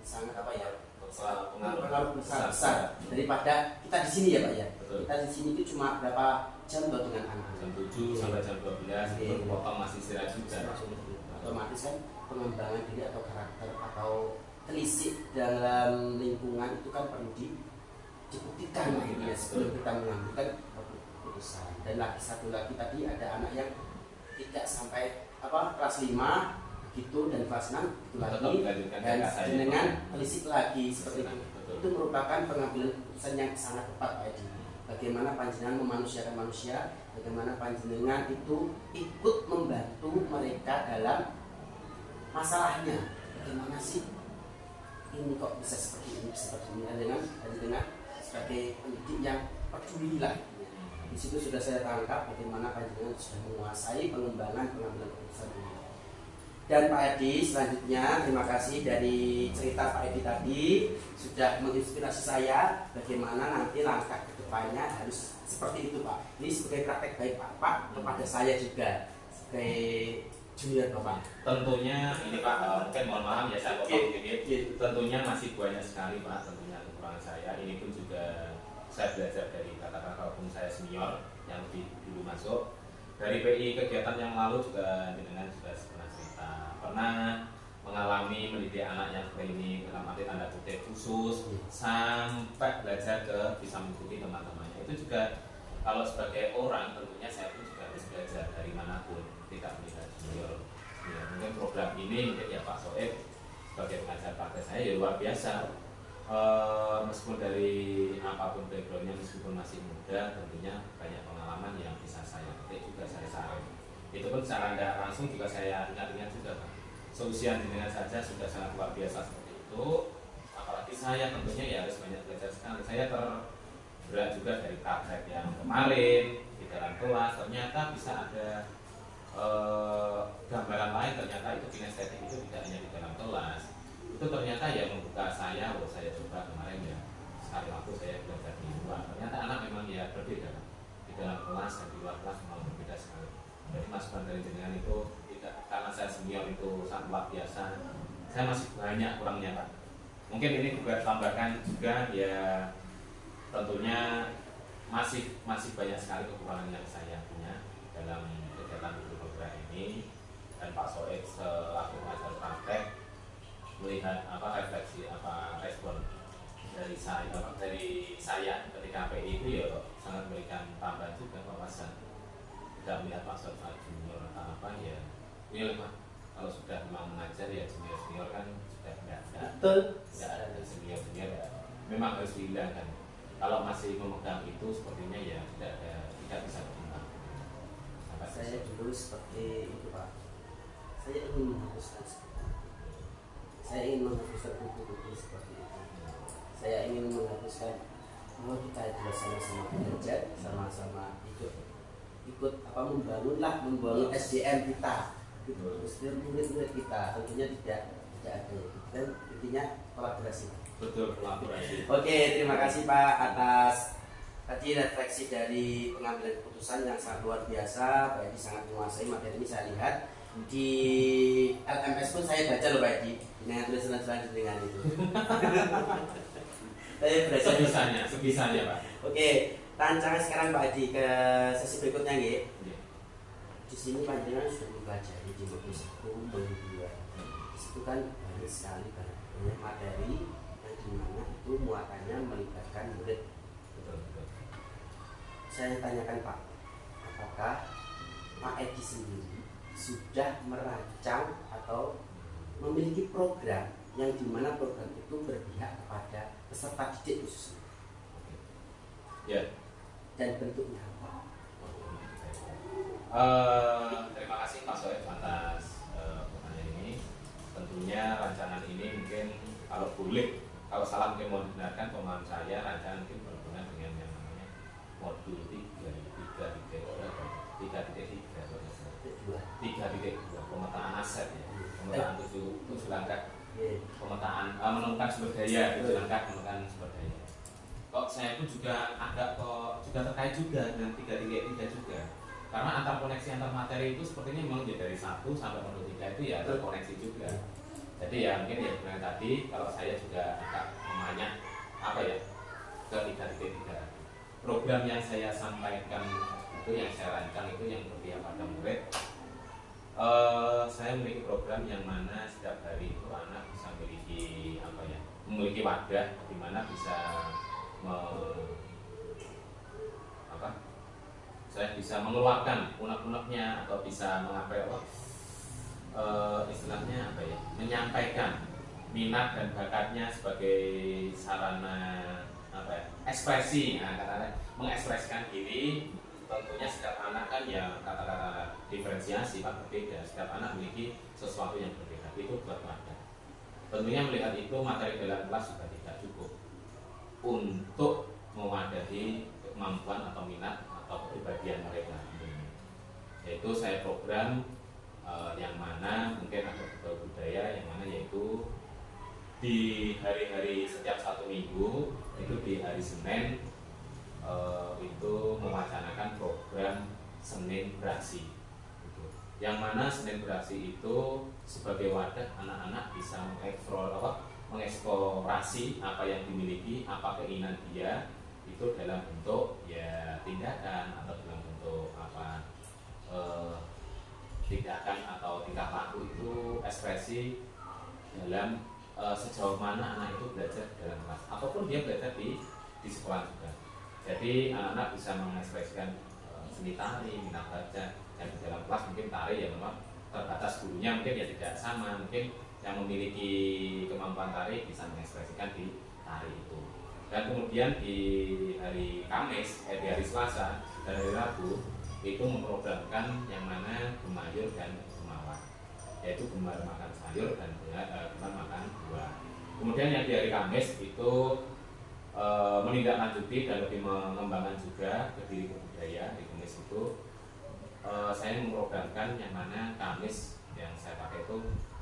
sangat pengaruh besar daripada kita di sini ya Pak ya. Betul. Kita di sini itu cuma berapa jam loh dengan anak. Jam 7 sampai jam 12 itu potong masih istirahat juga. Otomatis kan pengembangan diri atau karakter atau telisik dalam lingkungan itu kan perlu dibuktikan akhirnya sebelum kita mengambil keputusan. Dan lagi satu lagi tadi ada anak yang tidak sampai kelas 5 gitu dan kelas 6 itu lagi dan dengan telisik lagi seperti itu. Itu merupakan pengambilan keputusan yang sangat tepat Pak Edi. Bagaimana panjenengan memanusiakan manusia, bagaimana panjenengan itu ikut membantu mereka dalam masalahnya. Bagaimana sih ini kok bisa seperti ini dengan sebagai pendidik yang peduli lah. Di situ sudah saya tangkap bagaimana panjenengan sudah menguasai pengembangan pengambilan keputusan ini. Dan Pak Edi selanjutnya terima kasih dari cerita Pak Edi tadi sudah menginspirasi saya bagaimana nanti langkah kedepannya harus seperti itu Pak. Ini sebagai praktek baik Pak kepada saya juga sebagai junior Bapak. Tentunya ini Pak, mungkin mohon maaf ya saya potong sedikit. Tentunya masih banyak sekali Pak, tentunya kekurangan saya. Ini pun juga saya belajar dari kata-kata walaupun saya senior yang lebih dulu masuk. Dari PI kegiatan yang lalu juga dengan sudah pernah cerita, pernah mengalami mendidik anak yang seperti ini dalam arti tanda kutip khusus sampai belajar ke bisa mengikuti teman-temannya. Itu juga kalau sebagai orang tentunya saya pun juga harus belajar dari manapun, tidak melihat junior. Ya, mungkin program ini mungkin ya Pak Soeb sebagai pengajar praktek saya ya luar biasa. Meskipun dari apapun backgroundnya, meskipun masih muda, tentunya banyak pengalaman yang bisa saya petik juga saya saring. Itu pun secara tidak langsung juga saya ingat-ingat juga Pak. Seusian dengan saja sudah sangat luar biasa seperti itu. Apalagi saya tentunya ya harus banyak belajar sekali. Saya terberat juga dari praktek yang kemarin di dalam kelas. Ternyata bisa ada gambaran lain. Ternyata itu kinestetik itu tidak hanya di dalam kelas. Itu ternyata yang membuka saya, saya coba kemarin ya sekali waktu saya belajar di luar. Ternyata anak memang ya berbeda Pak. Di dalam kelas dan di luar kelas memang berbeda sekali. Jadi masukan dari jenengan itu tidak karena saya senior itu sangat luar biasa. Saya masih banyak kurangnya Pak. Mungkin ini juga tambahkan juga ya tentunya masih banyak sekali kekurangan yang saya punya dalam kegiatan guru bergerak ini. Dan Pak Soeb selaku pengajar praktek melihat refleksi respon dari saya ketika PI itu ya sangat memberikan tambahan juga wawasan. Tidak melihat maksud junior atau apa ya ini Pak, kalau sudah memang mengajar ya junior kan sudah tidak ada senior ya memang harus dihilangkan. Kalau masih memegang itu sepertinya ya tidak bisa berkembang. Saya dulu seperti itu Pak. Saya ingin menghapuskan seperti itu. Saya ingin menghapuskan buku-buku seperti itu. Saya ingin menghapuskan bahwa kita adalah sama-sama belajar, sama-sama ikut membangun SDM kita, murid-murid kita. Tentunya tidak ada, dan intinya kolaborasi. Betul, kolaborasi. Oke, terima kasih Pak atas tadi refleksi dari pengambilan keputusan yang sangat luar biasa. Pak Edi sangat menguasai materi ini. Saya lihat di LMS pun saya baca loh Pak Edi dengan tulisan-tulisan dengan itu. Saya belajar sebisanya Pak. Oke, rancangan sekarang Pak Edi ke sesi berikutnya nggih. Di sini panjenengan sudah mempelajari di buku 1, buku 2. Di situ kan banyak sekali banyak materi yang dimana itu muatannya melibatkan murid. Betul. Saya tanyakan Pak, apakah Pak Edi sendiri sudah merancang atau memiliki program yang dimana program itu berpihak kepada peserta didik khususnya? Ya. Dan bentuknya apa? Terima kasih Pak Soeb atas pertanyaan ini. Tentunya rancangan ini mungkin kalau salah mungkin mau dibenarkan pemahaman saya, rancangan mungkin berhubungan dengan yang namanya modul 3.2 pemetaan aset ya, pemetaan 7 langkah, pemetaan menemukan sumber daya, 7 langkah menemukan sumber daya. Kok saya pun juga terkait juga dengan 3.3 juga, karena antar koneksi antar materi itu sepertinya memang dari 1 sampai modul 3 itu ya terkoneksi juga. Jadi ya mungkin ya sebenarnya tadi kalau saya juga agak memanya ke 3.3 program yang saya sampaikan itu, yang saya rancang itu yang berpihak pada murid. Saya memiliki program yang mana setiap hari itu anak bisa memiliki wadah di mana bisa saya bisa mengeluarkan unek-uneknya atau bisa istilahnya menyampaikan minat dan bakatnya sebagai sarana ekspresi, mengekspresikan diri. Tentunya setiap anak kan ya kata-kata diferensiasi Pak berbeda, setiap anak memiliki sesuatu yang berbeda, itu buat wadah. Tentunya melihat itu materi dalam kelas juga tidak cukup untuk mewadahi kemampuan atau minat atau kepribadian mereka. Yaitu saya program yang mana mungkin ada beberapa budaya yang mana yaitu di hari-hari setiap 1 minggu itu di hari Senin itu mewacanakan program Senin Beraksi gitu. Yang mana Senin Beraksi itu sebagai wadah anak-anak bisa mengeksplorasi apa yang dimiliki, apa keinginan dia itu dalam bentuk ya tindakan atau dalam bentuk tindakan atau tingkah laku, itu ekspresi dalam sejauh mana anak itu belajar dalam kelas ataupun dia belajar di sekolah juga. Jadi anak-anak bisa mengekspresikan seni tari, minat baca, dan di dalam kelas mungkin tari ya memang terbatas gurunya, mungkin ya tidak sama, mungkin yang memiliki kemampuan tari bisa mengekspresikan di tari itu. Dan kemudian di hari Kamis, di hari Selasa dan hari Rabu itu memprogramkan yang mana gemayur dan gemawan, yaitu gemar makan sayur dan gemar makan buah. Kemudian yang di hari Kamis itu menindaklanjuti dan lebih mengembangkan juga ke diri budaya. Di Kamis itu saya memprogramkan yang mana Kamis yang saya pakai itu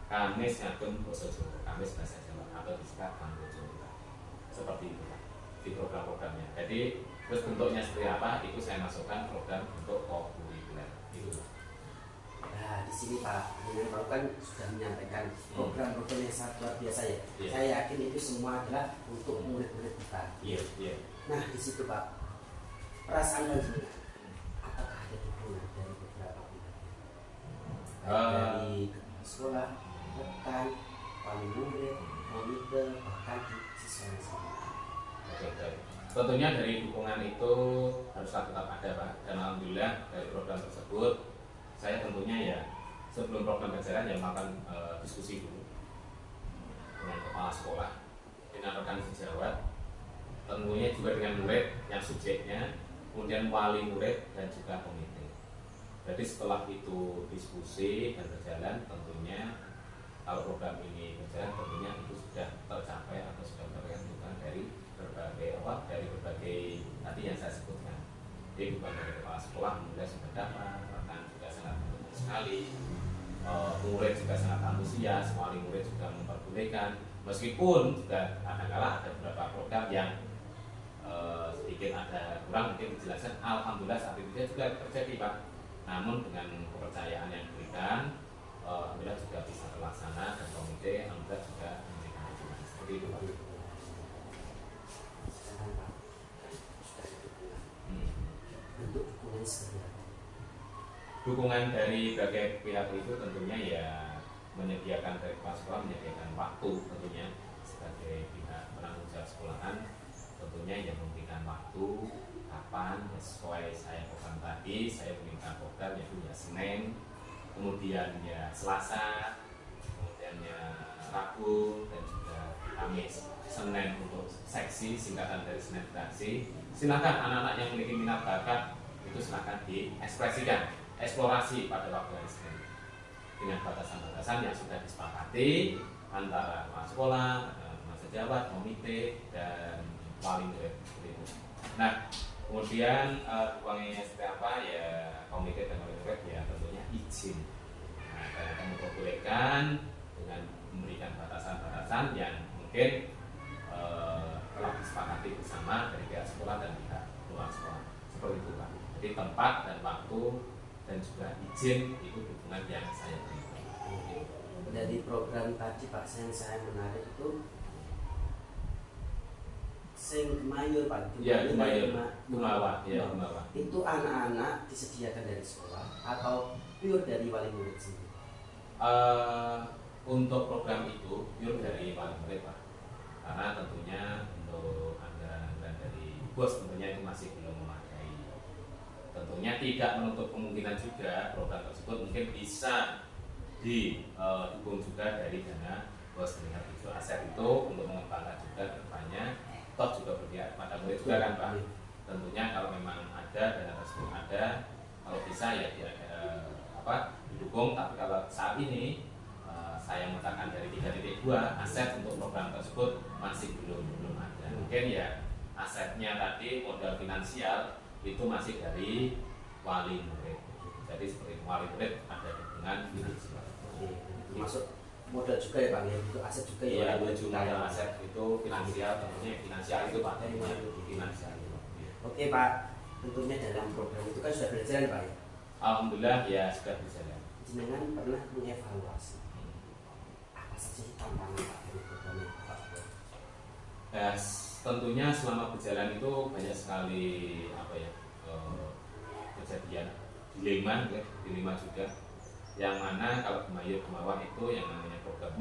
Kamis ngagem basa Jawa, Kamis bahasa Jawa atau disingkat Kamboja, seperti itu Pak, di program-programnya. Jadi terus bentuknya seperti apa itu saya masukkan program untuk kurikuler itu Pak. Nah, di sini Pak, Bapak kan sudah menyampaikan program-program yang sangat luar biasa ya. Yeah. Saya yakin itu semua adalah untuk murid-murid kita. Iya, iya. Nah, di situ Pak, perasaan Bapak, apakah ada dukungan dari beberapa pihak? Dari kepala sekolah, rekan, wali murid, monitor, bahkan di siswa yang sama. Oke. Tentunya dari dukungan itu haruslah tetap ada Pak. Dan alhamdulillah dari program tersebut saya tentunya ya sebelum program berjalan ya melakukan diskusi dulu dengan kepala sekolah, dengan rekan sejawat, tentunya juga dengan murid yang subjeknya, kemudian wali murid dan juga komite. Jadi setelah itu diskusi dan berjalan, tentunya kalau program ini berjalan tentunya itu sudah tercapai atau sudah terrealisasikan dari berbagai tadi yang saya sebutkan. Jadi bukan dari kepala sekolah murid sudah dapat, bahkan juga sangat mendukung sekali. Murid juga sangat antusias, wali murid juga memperbolehkan. Meskipun juga kadang-kala ada beberapa program yang sedikit ada kurang mungkin dijelaskan. Alhamdulillah saat itu juga terjadi Pak. Namun dengan kepercayaan yang diberikan, alhamdulillah juga bisa terlaksana dan komite alhamdulillah juga memberikan dukungan seperti itu Pak. Sekarang Pak, sudah ada dukungan. Bentuk dukungan seperti apa? Dukungan dari berbagai pihak itu tentunya ya menyediakan dari kepala sekolah, menyediakan waktu tentunya sebagai pihak penanggung jawab sekolahan, tentunya yang memberikan waktu kapan ya, sesuai saya program tadi, saya meminta program yaitu ya Senin, kemudian ya Selasa, kemudian ya Rabu dan juga Kamis. Senin untuk seksi, singkatan dari Senin Redaksi. Silakan anak-anak yang memiliki minat bakat itu silakan diekspresikan, eksplorasi pada waktu hari Senin dengan batasan-batasan yang sudah disepakati antara kepala sekolah, masa jabat, komite dan wali murid. Nah, kemudian uangnya seperti apa ya, komite dan wali murid ya tentunya izin. Nah, kami memperbolehkan dengan memberikan batasan-batasan yang mungkin telah disepakati bersama dari pihak sekolah dan pihak luar sekolah seperti itu Pak. Jadi tempat dan waktu dan juga izin itu dukungan yang saya berikan. Dari program tadi Pak, yang saya menarik itu sing mayur Pak, Ya, Gumawa, ya, Gumawa. Itu anak-anak disediakan dari sekolah atau pure dari wali murid sendiri? Untuk program itu pure dari wali murid Pak. Karena tentunya untuk anggaran dari bos tentunya itu masih belum memadai. Tentunya tidak menutup kemungkinan juga program tersebut mungkin bisa didukung juga dari dana bos dengan tujuh aset itu untuk mengembangkan juga ke depannya. Toh juga berpihak pada murid juga kan Pak. Tentunya kalau memang ada dana tersebut ada, kalau bisa ya didukung. Tapi kalau saat ini saya mengatakan dari 3.2 aset untuk program tersebut masih belum ada. Mungkin ya asetnya tadi modal finansial itu masih dari wali murid. Jadi seperti wali murid ada dukungan finansial. Masuk modal juga ya Pak, ya itu aset juga ya. Iya, modal aset itu finansial, tentunya finansial itu Pak. Finansial. Oke Pak, tentunya dalam program itu kan sudah berjalan Pak ya. Alhamdulillah ya sudah berjalan. Jenengan pernah mengevaluasi apa saja tantangan Pak dari program ini Pak? Ya, tentunya selama berjalan itu banyak sekali kejadian dilema juga. Yang mana kalau Gumawa itu yang namanya program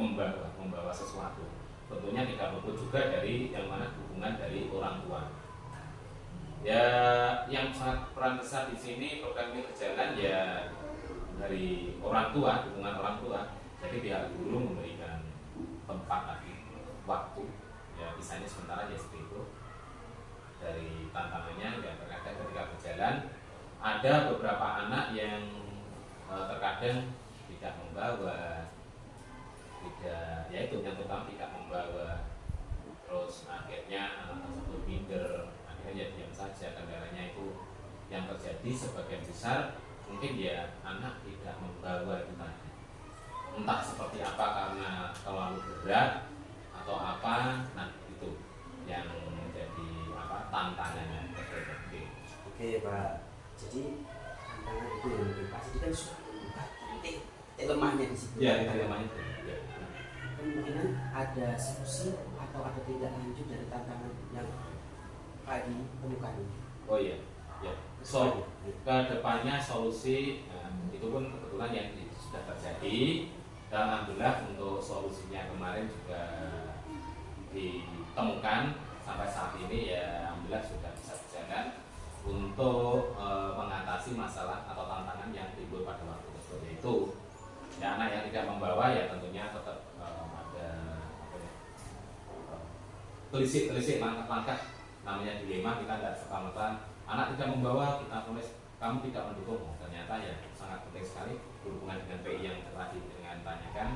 membawa sesuatu. Tentunya tidak luput juga dari yang mana dukungan dari orang tua. Ya, yang sangat peran besar di sini program ini berjalan ya dari orang tua, dukungan orang tua. Jadi pihak guru memberikan tempat lagi, waktu. Ya, misalnya sementara ya seperti itu. Dari tantangannya ya terkadang ketika berjalan ada beberapa anak yang terkadang tidak membawa, ya itu yang terutama tidak membawa, terus akhirnya anak tersebut minder, akhirnya ya diam saja. Kendalanya itu yang terjadi sebagian besar mungkin ya anak tidak membawa itu tadi, entah seperti apa karena terlalu berat atau apa. Nah itu yang menjadi tantangannya. Oke Pak, jadi tantangan itu yang mungkin pasti kan sudah titik lemahnya di situ. Ya, titik lemahnya itu. Ya. Kemungkinan ada solusi atau ada tindak lanjut dari tantangan yang Pak ditemukan ini. Oh iya, ya. So, ke depannya solusi itu pun kebetulan yang sudah terjadi. Dan alhamdulillah untuk solusinya kemarin juga ditemukan sampai saat ini ya alhamdulillah sudah bisa berjalan untuk mengatasi masalah atau tantangan yang timbul pada waktu tersebut, yaitu ya anak yang tidak membawa ya tentunya tetap ada telisik langkah-langkah namanya dilema, kita tidak serta-merta anak tidak membawa kita tulis kamu tidak mendukung. Oh, ternyata ya sangat penting sekali berhubungan dengan PI yang tadi dengan tanyakan.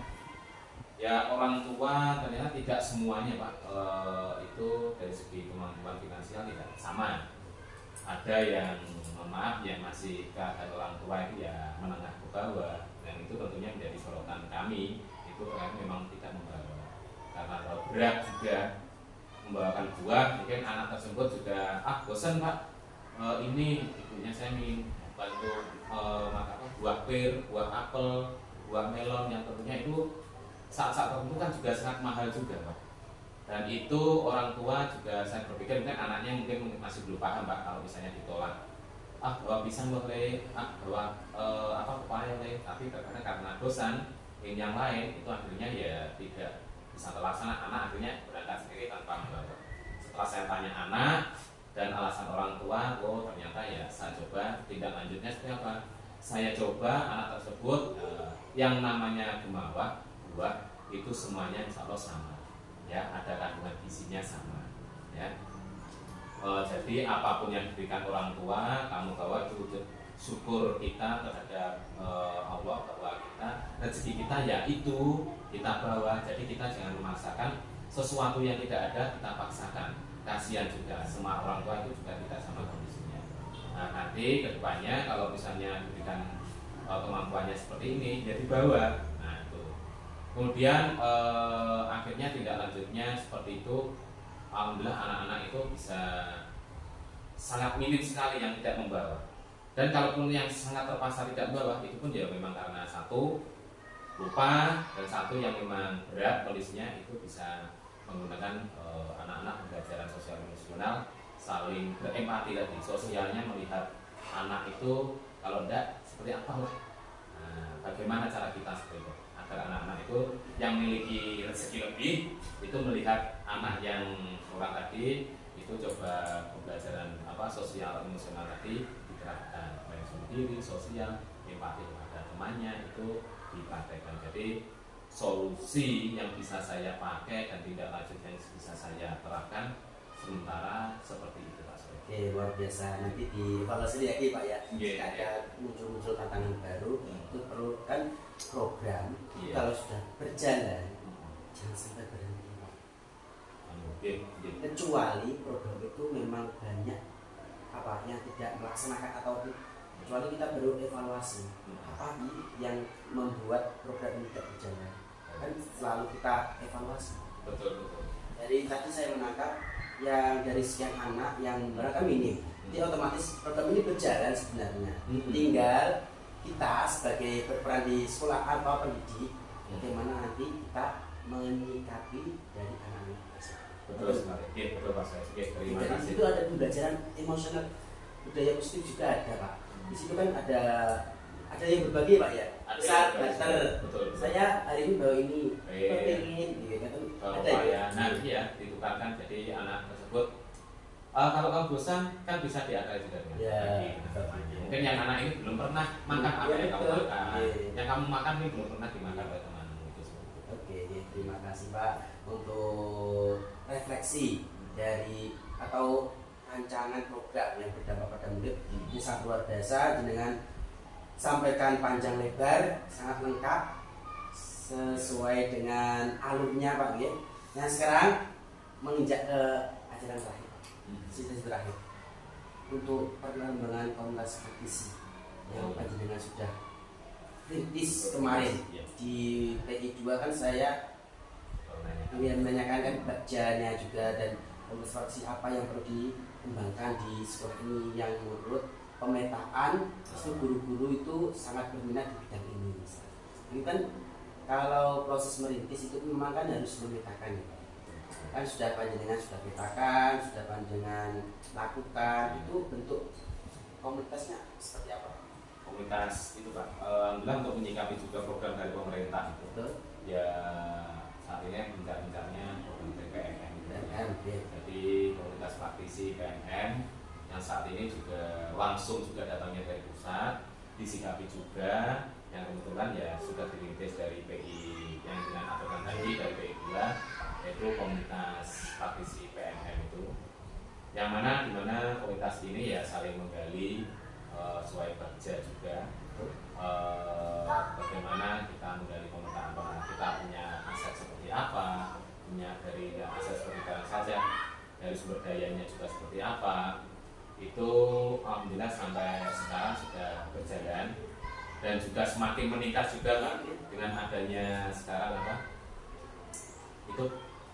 Ya orang tua ternyata tidak semuanya Pak itu dari segi kemampuan finansial tidak sama. Ada yang mohon maaf yang masih keadaan orang tua itu ya menengah ke bawah, dan itu tentunya menjadi sorotan kami. Itu memang tidak membawa karena kalau berat juga membawakan buah, mungkin anak tersebut juga bosan Pak, ini ibunya saya ingin bantu makan buah pir, buah apel, buah melon yang tentunya itu saat-saat tertentu kan juga sangat mahal juga Pak. Dan itu orang tua juga saya berpikir mungkin anaknya mungkin masih belum paham Pak, kalau misalnya ditolak bawa pisang boleh, bawa pepaya boleh, tapi terkadang karena bosan ini yang lain itu akhirnya ya tidak bisa terlaksana, anak akhirnya berangkat sendiri tanpa membawa. Setelah saya tanya anak dan alasan orang tua, ternyata ya saya coba tindak lanjutnya seperti apa. Saya coba anak tersebut yang namanya gemawa buah itu semuanya insya Allah sama, ya ada kandungan gizinya sama, ya. Jadi apapun yang diberikan orang tua kamu bawa itu wujud syukur kita terhadap Allah bahwa kita rezeki kita ya itu kita bawa. Jadi kita jangan memaksakan sesuatu yang tidak ada kita paksakan. Kasihan juga semua orang tua itu juga tidak sama kondisinya. Nah nanti kedepannya kalau misalnya diberikan kemampuannya seperti ini jadi bawa. Nah itu kemudian akhirnya tindak lanjutnya seperti itu. Alhamdulillah anak-anak itu bisa sangat minim sekali yang tidak membawa. Dan kalaupun yang sangat terpaksa tidak membawa itu pun ya memang karena satu lupa dan satu yang memang berat kondisinya, itu bisa menggunakan anak-anak pembelajaran sosial emosional saling berempati tadi, sosialnya melihat anak itu kalau enggak seperti apa lah. Nah, bagaimana cara kita seperti itu agar anak-anak itu yang memiliki rezeki lebih itu melihat anak yang kurang tadi itu coba pembelajaran sosial emosional tadi diterapkan, baik sendiri sosial empati kepada temannya itu dipraktekkan. Jadi solusi yang bisa saya pakai dan tindak lanjut yang bisa saya terapkan sementara seperti itu Pak Soe. Oke, luar biasa. Nanti dievaluasi lagi Pak ya. Jika ada muncul-muncul tantangan baru, itu perlu kan program. Kalau sudah berjalan, jangan sampai berhenti Pak. Kecuali program itu memang banyak yang tidak melaksanakan atau kecuali kita baru evaluasi apa yang membuat program ini tidak berjalan, kan selalu kita evaluasi. Betul. Dari tadi saya menangkap yang dari sekian anak yang mereka minim, jadi otomatis program ini berjalan sebenarnya. Tinggal kita sebagai berperan di sekolah atau pendidik, bagaimana nanti kita menyikapi dari anak-anak tersebut. Betul sekali. Betul Pak Soe. Terima Dari kasih. situ ada pembelajaran emosional, budaya positif juga ada Pak. Di situ kan ada yang berbagi Pak ya. Saat barter, saya hari ini bawa ini, pentingin, gitu kan. Ada ya. Nah ya ditukarkan, jadi anak tersebut kalau kamu bosan kan bisa diakali juga dengan lagi. Mungkin yang anak ini belum pernah makan apa yang kamu makan, yang kamu makan ini belum pernah dimakan oleh temanmu itu. Oke, terima kasih Pak untuk refleksi dari atau rancangan program yang berdampak pada murid. Ini sangat luar biasa, dengan sampaikan panjang lebar, sangat lengkap sesuai dengan alurnya Pak ya. Nah sekarang menginjak ke ajaran terakhir, sisi terakhir untuk perkembangan komunitas praktisi yang panjenengan sudah rintis kemarin di PI 2 kan saya ingin menanyakan kan bagiannya juga dan komunitas praktisi apa yang perlu dikembangkan di sekolah ini yang menurut pemetaan itu guru-guru itu sangat berminat di bidang ini. Ini kan kalau proses merintis itu memang kan harus memetakan ya. Kan sudah panjenengan sudah petakan, sudah panjenengan lakukan, itu bentuk komunitasnya seperti apa? Komunitas itu Pak, alhamdulillah untuk menyikapi juga program dari pemerintah itu. Betul. Ya saat ini bincang-bincangnya program PMM. Jadi komunitas praktisi PMM yang saat ini juga langsung juga datangnya dari pusat, disikapi juga yang kebetulan ya sudah dirintis dari PI yang dengan aturan tadi dari PI 2, yaitu komunitas praktisi PMM itu. yang mana dimana komunitas ini ya saling menggali sesuai kerja juga, bagaimana kita menggali pemerintahan, kita punya aset seperti apa, punya dari aset seperti barang saja, dari sumber dayanya juga seperti apa. Itu alhamdulillah sampai sekarang sudah berjalan dan juga semakin meningkat juga Pak, dengan adanya sekarang itu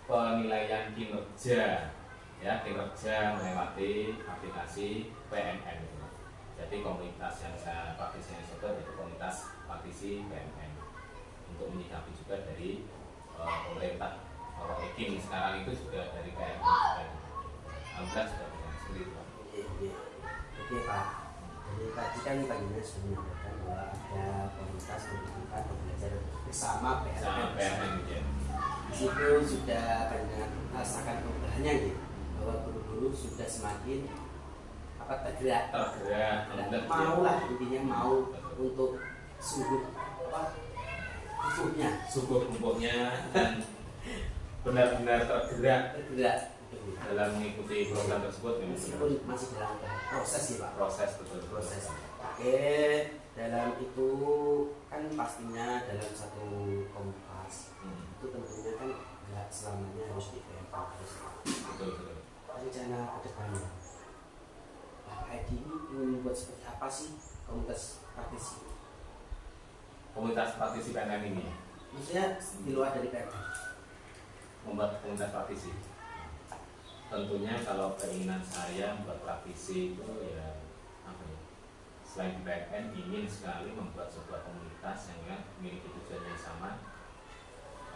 penilaian kinerja, ya kinerja melewati aplikasi PNN gitu. Jadi komunitas yang saya praktisi sebut itu komunitas praktisi PNN untuk menyikapi juga dari pemerintah. Kalau EKIM sekarang itu juga dari PNN juga. Alhamdulillah sudah seperti itu Pak. Oke Pak, jadi tadi kan Pak Dinas sudah menyampaikan bahwa ada komunitas pendidikan belajar bersama PNN. Ya. Di situ sudah banyak merasakan perubahannya gitu, bahwa guru-guru sudah semakin tergerak, mau lah intinya mau untuk sungguh sungguh-sungguhnya dan benar-benar tergerak dalam mengikuti program tersebut. Meskipun masih dalam proses sih Pak. Proses. Oke, dalam itu kan pastinya dalam satu komunitas itu tentunya kan nggak selamanya harus di PMK terus. Betul. Rencana ke depannya Pak Edi ini ingin membuat seperti apa sih komunitas praktisi? Komunitas praktisi PNN ini Maksudnya di luar dari PMK? Membuat komunitas praktisi. Tentunya kalau keinginan saya membuat praktisi itu ya selain PNN ingin sekali membuat sebuah komunitas yang memiliki tujuan yang sama,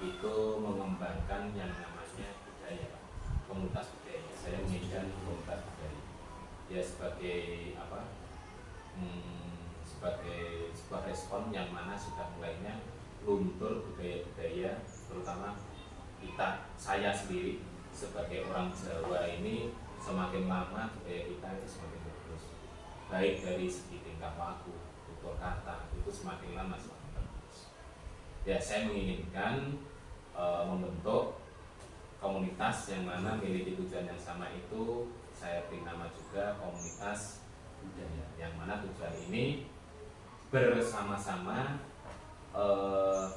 itu mengembangkan yang namanya budaya Pak. Komunitas budaya. Saya menginginkan komunitas budaya. Ya sebagai sebagai sebuah respon yang mana sudah mulainya luntur budaya-budaya, terutama saya sendiri sebagai orang Jawa ini semakin lama budaya kita itu semakin bagus, baik dari segi tingkah laku, tutur kata itu semakin lama semakin bagus. Ya saya menginginkan membentuk komunitas yang mana memiliki tujuan yang sama itu saya beri nama juga komunitas budaya, yang mana tujuan ini bersama-sama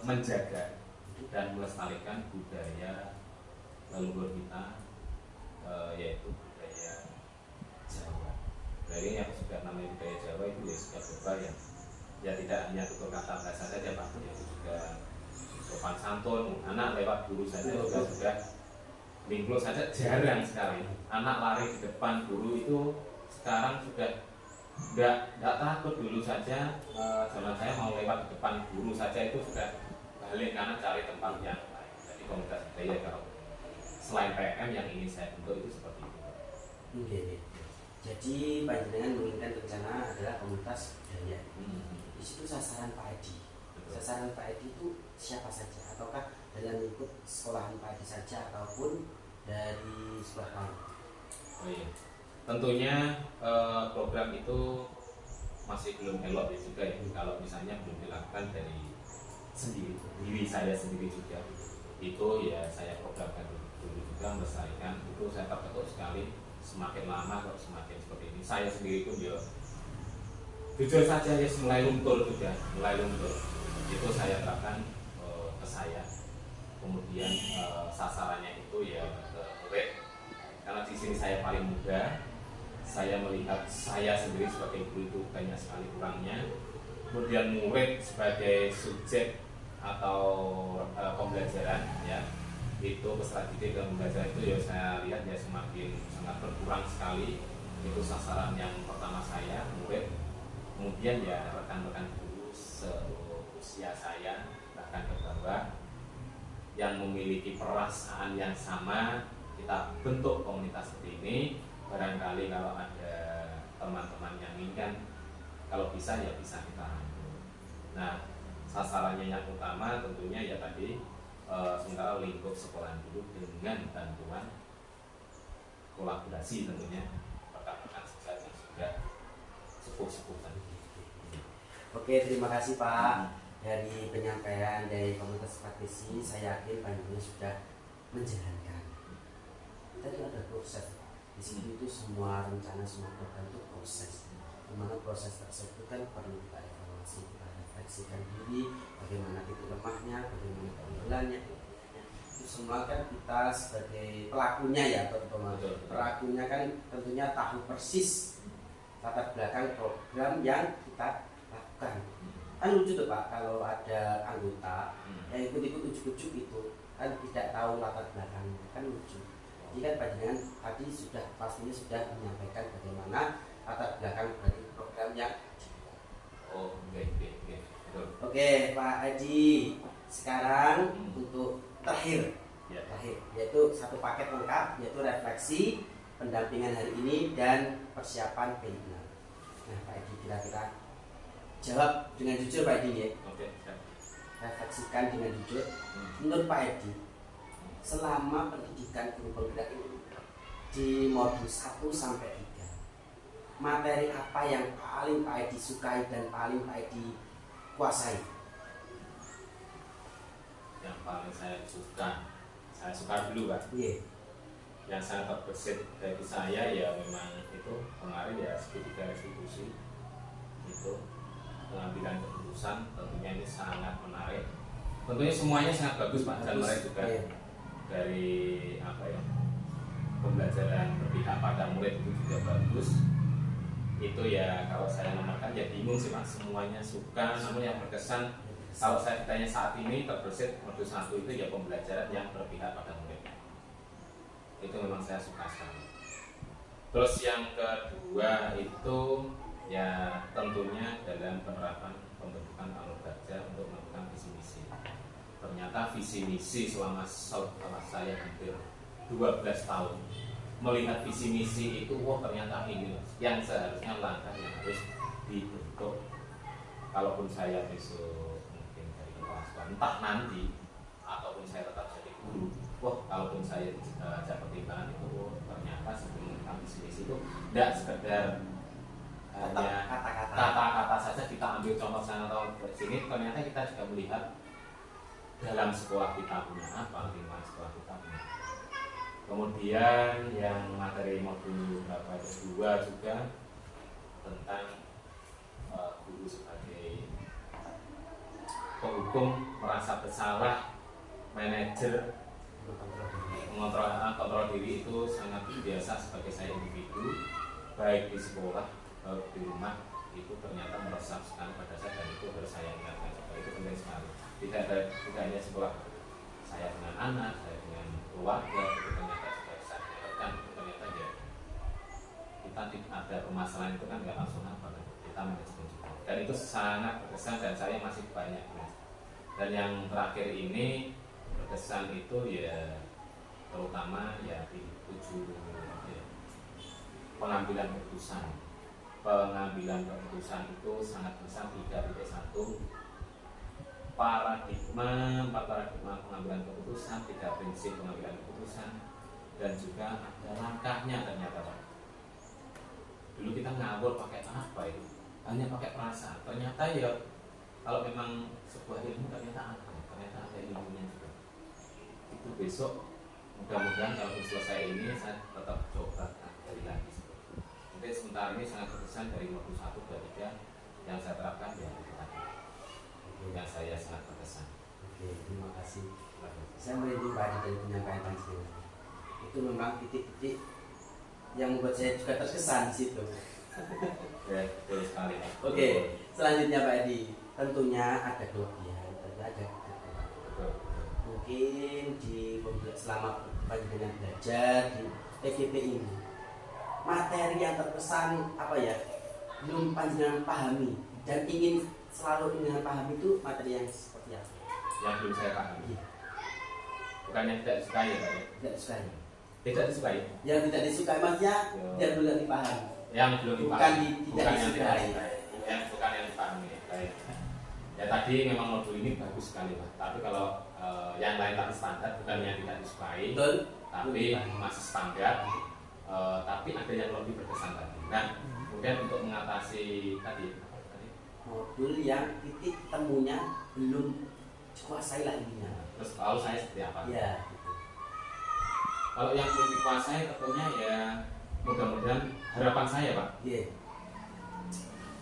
menjaga dan melestarikan budaya leluhur kita, yaitu budaya Jawa. Dari yang sudah namanya budaya Jawa itu ya sudah berbayar. Ya tidak hanya tutur kata bahasa saja Pak, yaitu juga sopan santun. Anak lewat guru saja juga sudah minggu saja jarang sekali. Anak lari di depan guru itu sekarang sudah nggak takut. Dulu saja zaman saya mau lewat di depan guru saja itu sudah balik karena cari tempat yang lain. Jadi komunitas budaya kalau selain PM yang ingin saya bentuk itu seperti itu. Oke. Jadi panjenengan menginginkan rencana adalah komunitas budaya. Di situ sasaran Pak Edi. Sasaran Pak Edi itu siapa saja? Ataukah dalam lingkup sekolahan Pak Edi saja ataupun dari sekolah lain? Oh iya. Tentunya program itu masih belum elok juga ya. Kalau misalnya belum dilakukan dari diri saya sendiri juga, itu ya saya programkan dulu juga melestarikan. Itu saya terketuk sekali, semakin lama kok semakin seperti ini. Saya sendiri pun ya jujur saja ya mulai luntur. Itu saya terapkan ke saya. Kemudian sasarannya itu ya ke murid, karena di sini saya paling muda. Saya melihat saya sendiri sebagai guru itu banyak sekali kurangnya. Kemudian murid sebagai subjek atau pembelajaran ya, itu peserta didik dan pembelajaran itu ya saya lihat ya semakin sangat berkurang sekali. Itu sasaran yang pertama saya, murid. Kemudian ya rekan-rekan guru seusia saya bahkan ke bawah yang memiliki perasaan yang sama, kita bentuk komunitas seperti ini. Barangkali kalau ada teman-teman yang inginkan, kalau bisa ya bisa kita rangkul. Nah, sasarannya yang utama tentunya ya tadi sementara lingkup sekolahan dulu dengan bantuan kolaborasi tentunya rekan-rekan sejak yang sudah sepuh-sepuh tadi. Oke, terima kasih Pak. Dari penyampaian dari komunitas praktisi, saya yakin panjenengan sudah menjalankan. Tadi ada proses Di situ itu semua rencana, semua program itu proses. Dimana proses tersebut kan perlu kita evaluasi, kita refleksikan diri, bagaimana titik lemahnya, bagaimana keunggulannya. Itu semua kan kita sebagai pelakunya ya, teman-teman. Pelakunya kan tentunya tahu persis latar belakang program yang kita lakukan. Kan lucu tuh Pak, kalau ada anggota yang ikut-ikut ujuk-ujuk itu kan tidak tahu latar belakangnya, kan lucu. Jadi kan panjenengan tadi sudah pastinya sudah menyampaikan bagaimana latar belakang dari program yang Oke Pak Haji, sekarang untuk terakhir yaitu satu paket lengkap, yaitu refleksi, pendampingan hari ini, dan persiapan P6. Nah Pak Haji, kira-kira jawab dengan jujur Pak Haji ya. Refleksikan dengan jujur. Menurut Pak Haji, selama pendidikan guru penggerak ini di modul 1 sampai 3, materi apa yang paling Pak Haji sukai dan paling Pak Haji kuasai? Yang paling saya suka dulu Pak. Iya. Yang sangat terbesit bagi saya ya memang itu kemarin ya segitiga restitusi itu, pengambilan keputusan. Tentunya ini sangat menarik. Tentunya semuanya sangat bagus Pak, dan menarik juga. Iya. Dari apa ya, pembelajaran berpihak pada murid itu juga bagus. Itu ya kalau saya nomorkan ya bingung sih Pak, semuanya suka, namun yang berkesan kalau saya ditanya saat ini terbesit modul 1 itu ya pembelajaran yang berpihak pada murid. Itu memang saya suka sekali. Terus yang kedua itu ya tentunya dalam penerapan pembentukan alur belajar untuk melakukan visi misi. Ternyata visi misi selama saya hampir 12 tahun melihat visi misi itu, wah ternyata ini yang seharusnya langkah yang harus dibentuk. Kalaupun saya besok mungkin dari kepala sekolah, entah nanti ataupun saya tetap jadi guru, wah kalaupun saya ada pertimbangan itu, ternyata sebelum melakukan visi misi itu tidak sekedar hanya kata-kata saja kita ambil contoh sana atau sini, ternyata kita juga melihat dalam sekolah kita punya apa, lingkungan sekolah kita punya. Kemudian yang materi modul berapa kedua juga tentang guru sebagai penghukum merasa bersalah, manajer kontrol diri itu sangat biasa sebagai saya individu, baik di sekolah baik di rumah, itu ternyata meresahkan pada saya, dan itu harus saya ingatkan juga. Itu penting sekali. Tidak hanya sekolah saya dengan anak, saya dengan keluarga, itu ternyata juga bisa dikatakan. Itu ternyata ya kita tidak ada permasalahan itu kan nggak langsung apa kan, kita manajemen juga. Dan itu sangat berkesan dan saya masih banyak. Dan yang terakhir ini berkesan itu ya terutama ya di 7 ya, pengambilan keputusan. Pengambilan keputusan itu sangat besar, 3.1 paradigma pengambilan keputusan, 3 prinsip pengambilan keputusan, dan juga ada langkahnya ternyata Pak. Dulu kita ngawur pakai apa itu? Hanya pakai perasaan. Ternyata ya kalau memang sebuah ilmu ternyata ada ilmunya juga. Itu besok mudah-mudahan kalau selesai ini saya tetap coba dari lagi. Mungkin sementara ini sangat berkesan dari modul 1 dan 3 yang saya terapkan ya itu tadi. Yang saya sangat berkesan. Oke, terima kasih. Saya merindu Pak dari penyampaian panjenengan. Itu memang titik-titik yang membuat saya juga terkesan di situ. Ya, betul sekali. Oke, selanjutnya Pak Edi, tentunya ada kelebihan, tentunya ada kekurangan. Mungkin selama panjenengan belajar di PGP ini, materi yang terkesan apa ya, belum panjenengan pahami dan ingin selalu ingin pahami itu materi yang seperti apa? Yang belum saya pahami. Iya. Bukan yang tidak disukai ya Pak ya? Tidak disukai. Tidak disukai. Yang tidak disukai maksudnya yang belum dipahami. Yang belum Bukan dipahami. tidak yang disukai. tidak disukai. Bukan yang dipahami. Baik. Ya tadi memang modul ini bagus sekali Pak. Tapi kalau yang lain tadi standar, bukan yang tidak disukai. Betul. Tapi masih standar. Tapi ada yang lebih berkesan tadi. Nah, kemudian untuk mengatasi tadi modul yang titik temunya belum dikuasai lah ininya. Terus kalau saya seperti apa? Ya. Gitu. Kalau yang belum dikuasai tentunya ya mudah-mudahan harapan saya Pak, Iya.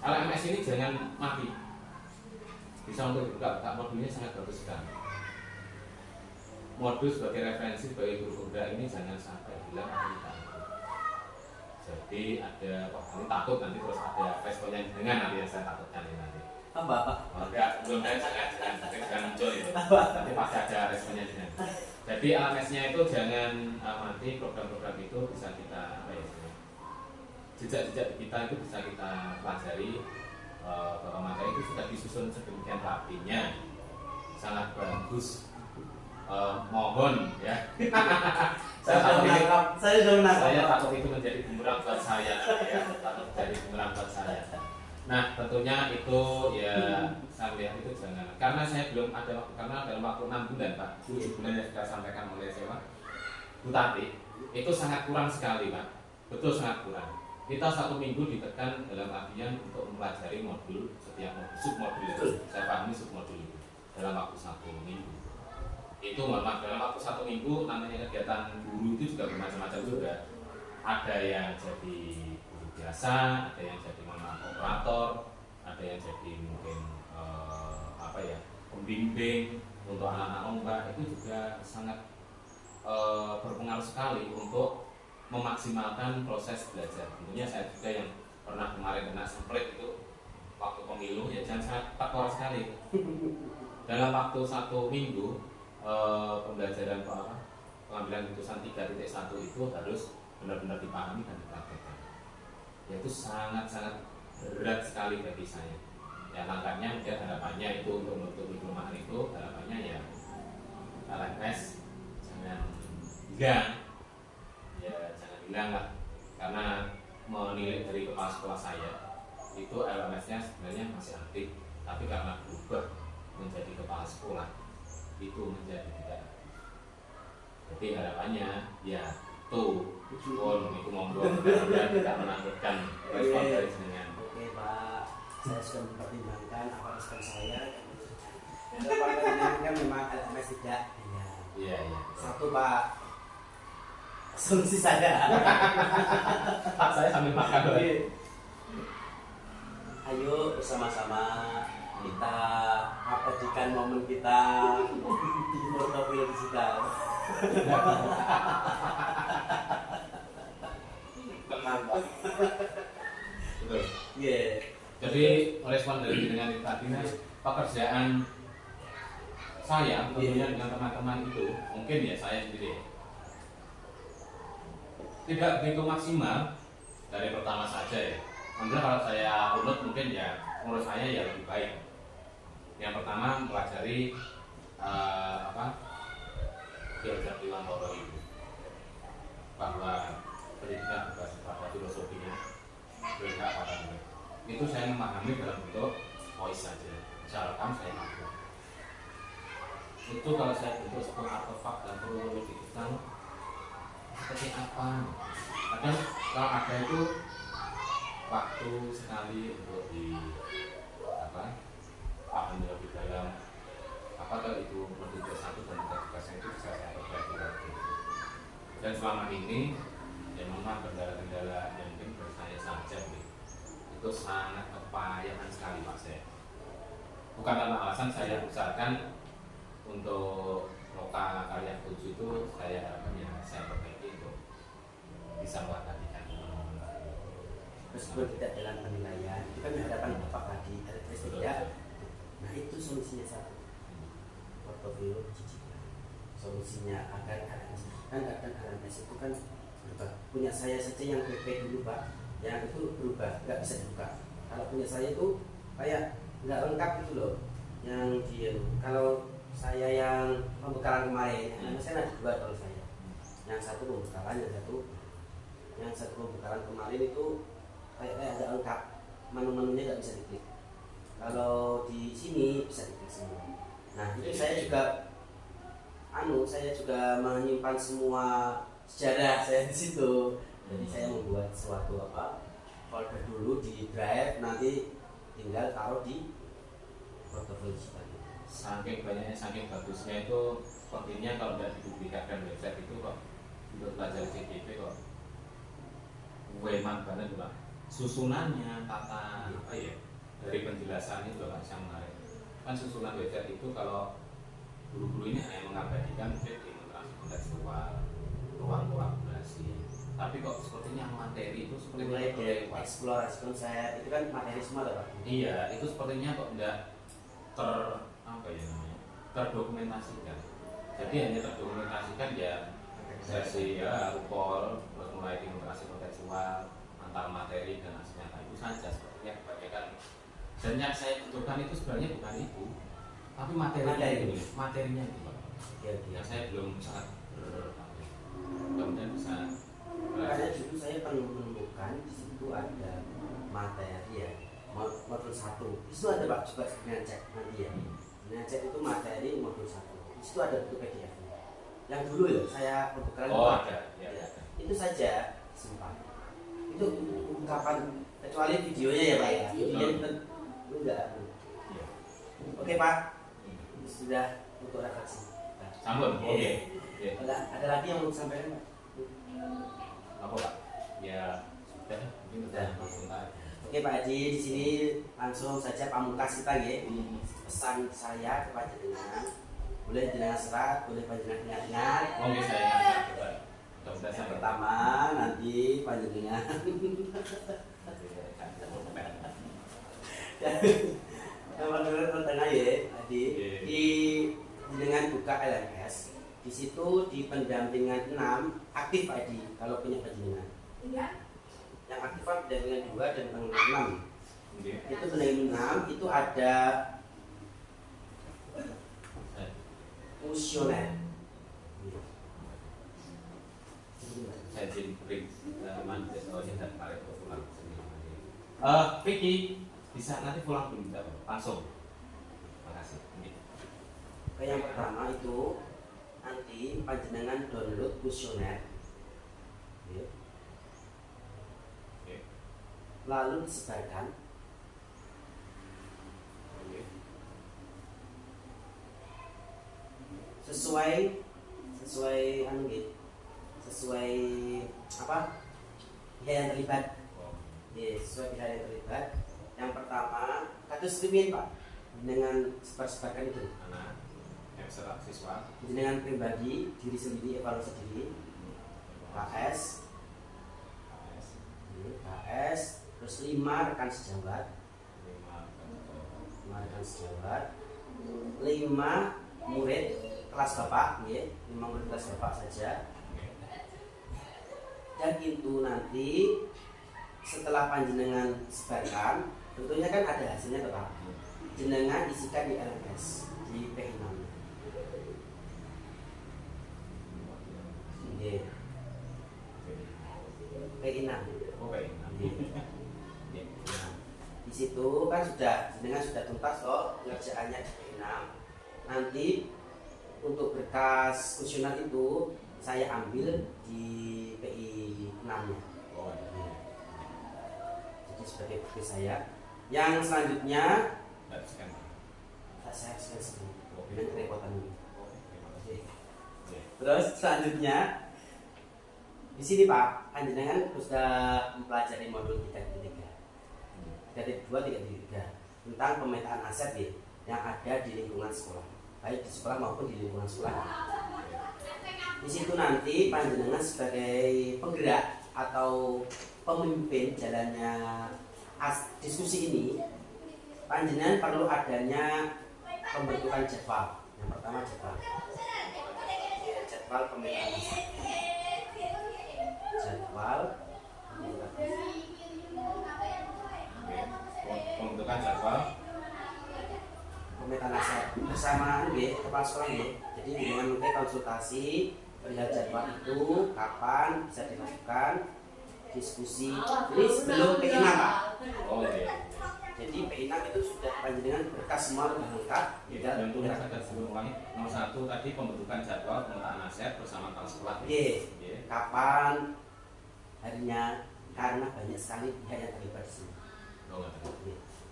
LMS ini jangan mati, bisa untuk dibuka. Modulnya sangat bagus sekali. Modul sebagai referensi sebagai guru penggerak ini jangan sampai hilang kita. Jadi ada, wah ini takut nanti terus ada responnya dengan nanti yang saya takutkan ini nanti. Apa? Enggak, belum ada, jangan muncul itu. Nanti pasti ada responnya dengan. Jadi LMS-nya itu jangan mati, program-program itu bisa kita apa ya? Jejak-jejak kita itu bisa kita pelajari. Bahwa materi itu sudah disusun sedemikian rapinya, sangat bagus. Mohon ya. Saya takut itu menjadi bumerang buat saya ya, takut menjadi bumerang buat saya. Nah tentunya itu ya saya lihat itu jangan, karena saya belum ada, karena dalam waktu 6 bulan Pak, 7 bulan yang sudah sampaikan oleh saya Bu Tati, itu sangat kurang sekali Pak, betul sangat kurang. Kita 1 minggu ditekan dalam artian untuk mempelajari modul, setiap modul, submodul, saya pahami submodul itu dalam waktu 1 minggu. Itu memang dalam waktu 1 minggu, namanya kegiatan guru itu juga bermacam-macam juga. Ada yang jadi guru biasa, ada yang jadi operator, ada yang jadi mungkin pembimbing untuk anak-anak lomba. Itu juga sangat berpengaruh sekali untuk memaksimalkan proses belajar. Tentunya saya juga yang pernah kemarin kena semprit itu waktu pemilu, ya jangan sangat tekor sekali. Dalam waktu 1 minggu pembelajaran pengambilan putusan 3.1 itu harus benar-benar dipahami dan dipraktekkan. Yaitu sangat-sangat berat sekali bagi saya. Ya langkahnya mungkin harapannya itu untuk menutup kelemahan itu, harapannya ya LMS jangan hilang, ya jangan hilang lah. Karena menilai dari kepala sekolah saya itu LMS-nya sebenarnya masih aktif, tapi karena berubah menjadi kepala sekolah itu menjadi tidak. Jadi harapannya ya tuh pun itu monggo mudah-mudahan tidak menakutkan respon dari jenengan. Oke Pak, saya sudah mempertimbangkan apa respon saya. Harapan kan memang LMS tidak. Iya. Satu Pak, asumsi saya. Pak saya sambil makan dulu. Ayo bersama-sama kita abadikan momen kita di portfolio digital. Tenang Pak. Betul. Iya. Jadi respon dari dengan itu tadi pekerjaan saya tentunya dengan teman-teman itu mungkin ya saya sendiri tidak begitu maksimal dari pertama saja ya. Mungkin kalau saya urut mungkin ya menurut saya ya lebih baik. Yang pertama mempelajari Diajar Tiwantoro itu bahwa pendidikan berbasis pada filosofinya berhak pada murid. Itu saya memahami dalam bentuk voice saja. Misalkan saya mampu. Itu kalau saya bentuk sebuah artefak dan perlu digital seperti apa? Kadang kalau ada itu waktu sekali untuk pahami lebih dalam apakah itu modul 1 dan tugasnya itu bisa saya perbaiki lagi. Dan selama ini ya memang kendala-kendala yang mungkin dari saya saja itu sangat kepayahan sekali Pak saya. Bukan karena alasan saya usahakan untuk loka karya 7 itu saya harapkan ya saya perbaiki untuk bisa memperhatikan Meskipun tidak dalam penilaian, itu kan harapan Bapak tadi, LMS tidak. Nah itu solusinya satu, portfolio digital. Solusinya agar LMS, kan kadang LMS itu kan berubah. Punya saya saja yang PP dulu Pak, yang itu berubah, nggak bisa dibuka. Kalau punya saya itu kayak nggak lengkap gitu loh, yang dia. Kalau saya yang pembekalan kemarin, saya ada 2 kalau saya. Yang satu pembekalan, yang satu pembekalan kemarin itu kayak agak lengkap, menu-menunya nggak bisa diklik. Kalau di sini bisa diklik semua. Nah itu saya juga menyimpan semua sejarah saya di situ. Jadi saya membuat suatu folder dulu di drive, nanti tinggal taruh di portofolio digital. Saking banyaknya, saking bagusnya itu sepertinya kalau tidak dipublikasikan website itu kok untuk belajar CGP kok Weman banget Pak. Susunannya, tata apa ya, dari penjelasan itu Pak yang menarik. Kan susunan website itu kalau guru-guru ini hanya mengabadikan jadi interaksi kontekstual, ruang kolaborasi. Tapi kok sepertinya materi itu mulai dari sepertinya eksplorasi konsep itu kan materi semua loh Pak. iya, itu sepertinya kok enggak apa ya namanya, terdokumentasikan. Jadi hanya terdokumentasikan ya sesi ya rupol, terus mulai interaksi kontekstual antar materi dan hasil nyata itu saja sepertinya kebanyakan. Dan yang saya butuhkan itu sebenarnya bukan itu, tapi materinya itu, materinya itu Pak. Yang saya belum sangat mudah-mudahan bisa. Makanya dulu saya menemukan di situ ada materi ya, modul 1 di situ ada Pak, coba ngecek nanti ya. Ngecek itu materi modul 1 di situ ada buku PDF -nya. Yang dulu ya saya pembekalan ada ya. Itu saja simpan. Itu ungkapan kecuali videonya ya Pak ya. Videonya enggak. Ya. Oke Pak, sudah untuk refleksi. Sambung. Oke. Ya. Ada lagi yang mau sampaikan Pak? Apa Pak? Ya sudah, mungkin sudah langsung tahu. Oke Pak Haji, di sini langsung saja pamungkas kita ya. Pesan saya kepada jenengan, boleh jenengan serat, boleh panjenengan ingat. Oke, saya ingat coba. Yang pertama nanti panjenengan. Yang pertama ya, tadi di dengan buka LMS. Di situ di pendampingan 6 aktif Pak Edi kalau punya panjenengan. Yang aktif pendampingan 2 dan pendampingan 6. Itu pendampingan 6 itu ada kuesioner. Saya izin break teman oh saya tarik pulang Vicky bisa nanti pulang dulu tidak langsung. Terima kasih. Yang pertama itu nanti panjenengan download kuesioner. Lalu disebarkan sesuai sesuai apa pihak yang terlibat. Sesuai pihak yang terlibat. Yang pertama kados streaming Pak dengan sebarkan itu. Serap siswa dengan pribadi diri sendiri, evaluasi diri, KS terus 5 rekan sejawat, 5 murid kelas bapak, 5 murid kelas bapak saja. Dan itu nanti setelah panjenengan sebarkan, tentunya kan ada hasilnya Pak. Jenengan isikan di LMS di P6. P6. Di situ kan jenengan sudah tuntas loh pengerjaannya di P6. Nanti untuk berkas kuesioner itu saya ambil di PI 6-nya. Jadi sebagai bukti saya. Yang selanjutnya saya scan dengan kerepotan ini. Terus selanjutnya di sini Pak, panjenengan sudah mempelajari modul 3.3 tentang pemetaan aset ya, yang ada di lingkungan sekolah, baik di sekolah maupun di lingkungan sekolah. Di situ nanti panjenengan sebagai penggerak atau pemimpin jalannya diskusi ini, panjenengan perlu adanya pembentukan jadwal. Yang pertama jadwal pemetaan aset. Pembentukan jadwal pemetaan aset bersama kepala sekolah Jadi dengan konsultasi perihal jadwal itu kapan bisa dilakukan diskusi. Jadi sebelum P6 Pak. Jadi P6 itu sudah panjenengan berkas semua lengkap. Dan tulis ada sebelum ulangi. Nomor 1 tadi pembentukan jadwal pemetaan aset bersama kepala sekolah. Kapan harinya, karena banyak sekali pihak yang terlibat di sini.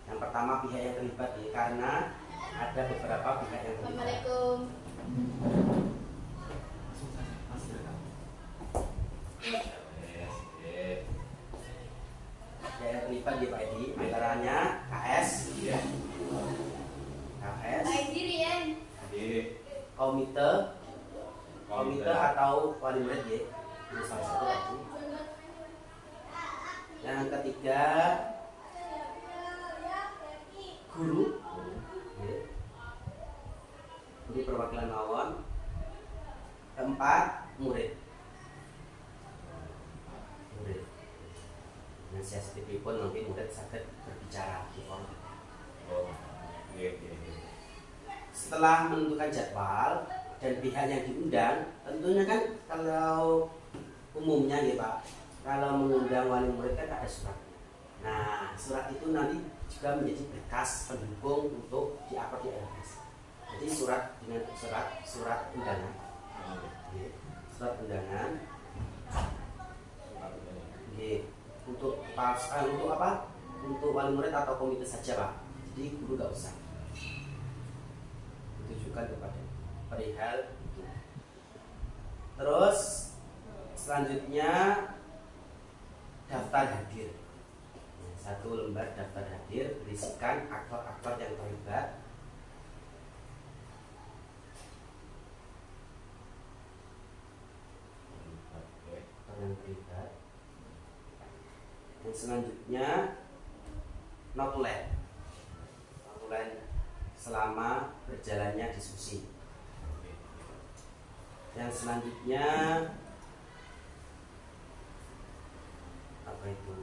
Yang pertama pihak yang terlibat karena ada beberapa pihak yang terlibat. Assalamualaikum. terlibat di Pak Edi, antaranya KS, Ya. KS, Baik diri ya. Jadi komite atau wali murid ya, ini salah satu lagi. Yang ketiga guru, ya. Guru perwakilan mawon. Keempat murid. Yang sensitif pun nanti murid sakit berbicara di forum. oh, iya. Setelah menentukan jadwal dan pihak yang diundang, tentunya kan kalau umumnya ya Pak, kalau mengundang wali murid kan ada surat. Nah, surat itu nanti juga menjadi berkas pendukung untuk di-upload di LMS. Jadi surat dengan surat undangan, ya, surat undangan, ya, untuk apa? Untuk wali murid atau komite saja Pak. Jadi guru nggak usah. Ditujukan kepada perihal itu. Terus selanjutnya daftar hadir. Satu lembar daftar hadir berisikan aktor-aktor yang terlibat. Yang selanjutnya notulen selama berjalannya diskusi. Yang selanjutnya apa itu,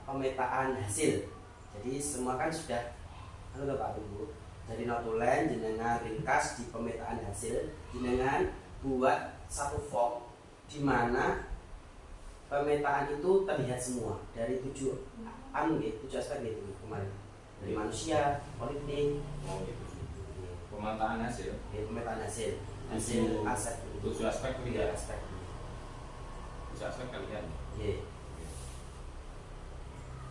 pemetaan hasil. Jadi semua kan sudah Pak Ibu. Jadi notulen jenengan ringkas di pemetaan hasil, jenengan buat satu form di mana pemetaan itu terlihat semua dari tujuh aspek gitu kemarin, dari manusia, politik, Pemetaan hasil. pemetaan hasil Tujuh- aset, 7 aspek tiga terlihat. aspek. 7 aspek terlihat. Iya.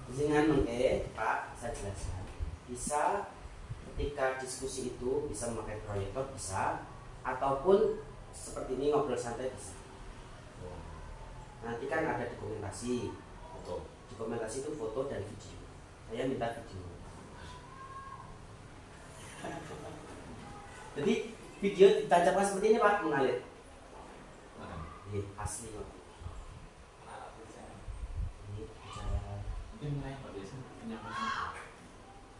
Dengan mengke Pak, saya jelaskan bisa ketika diskusi itu bisa memakai proyektor bisa, ataupun seperti ini ngobrol santai bisa. Nanti kan ada dokumentasi. Betul. Dokumentasi itu foto dan video. Saya minta video. Jadi video ditancapkan seperti ini Pak, mengalir. Iya, asli Pak. Ini bicara. Mungkin mulai Pak Desa penyampaian.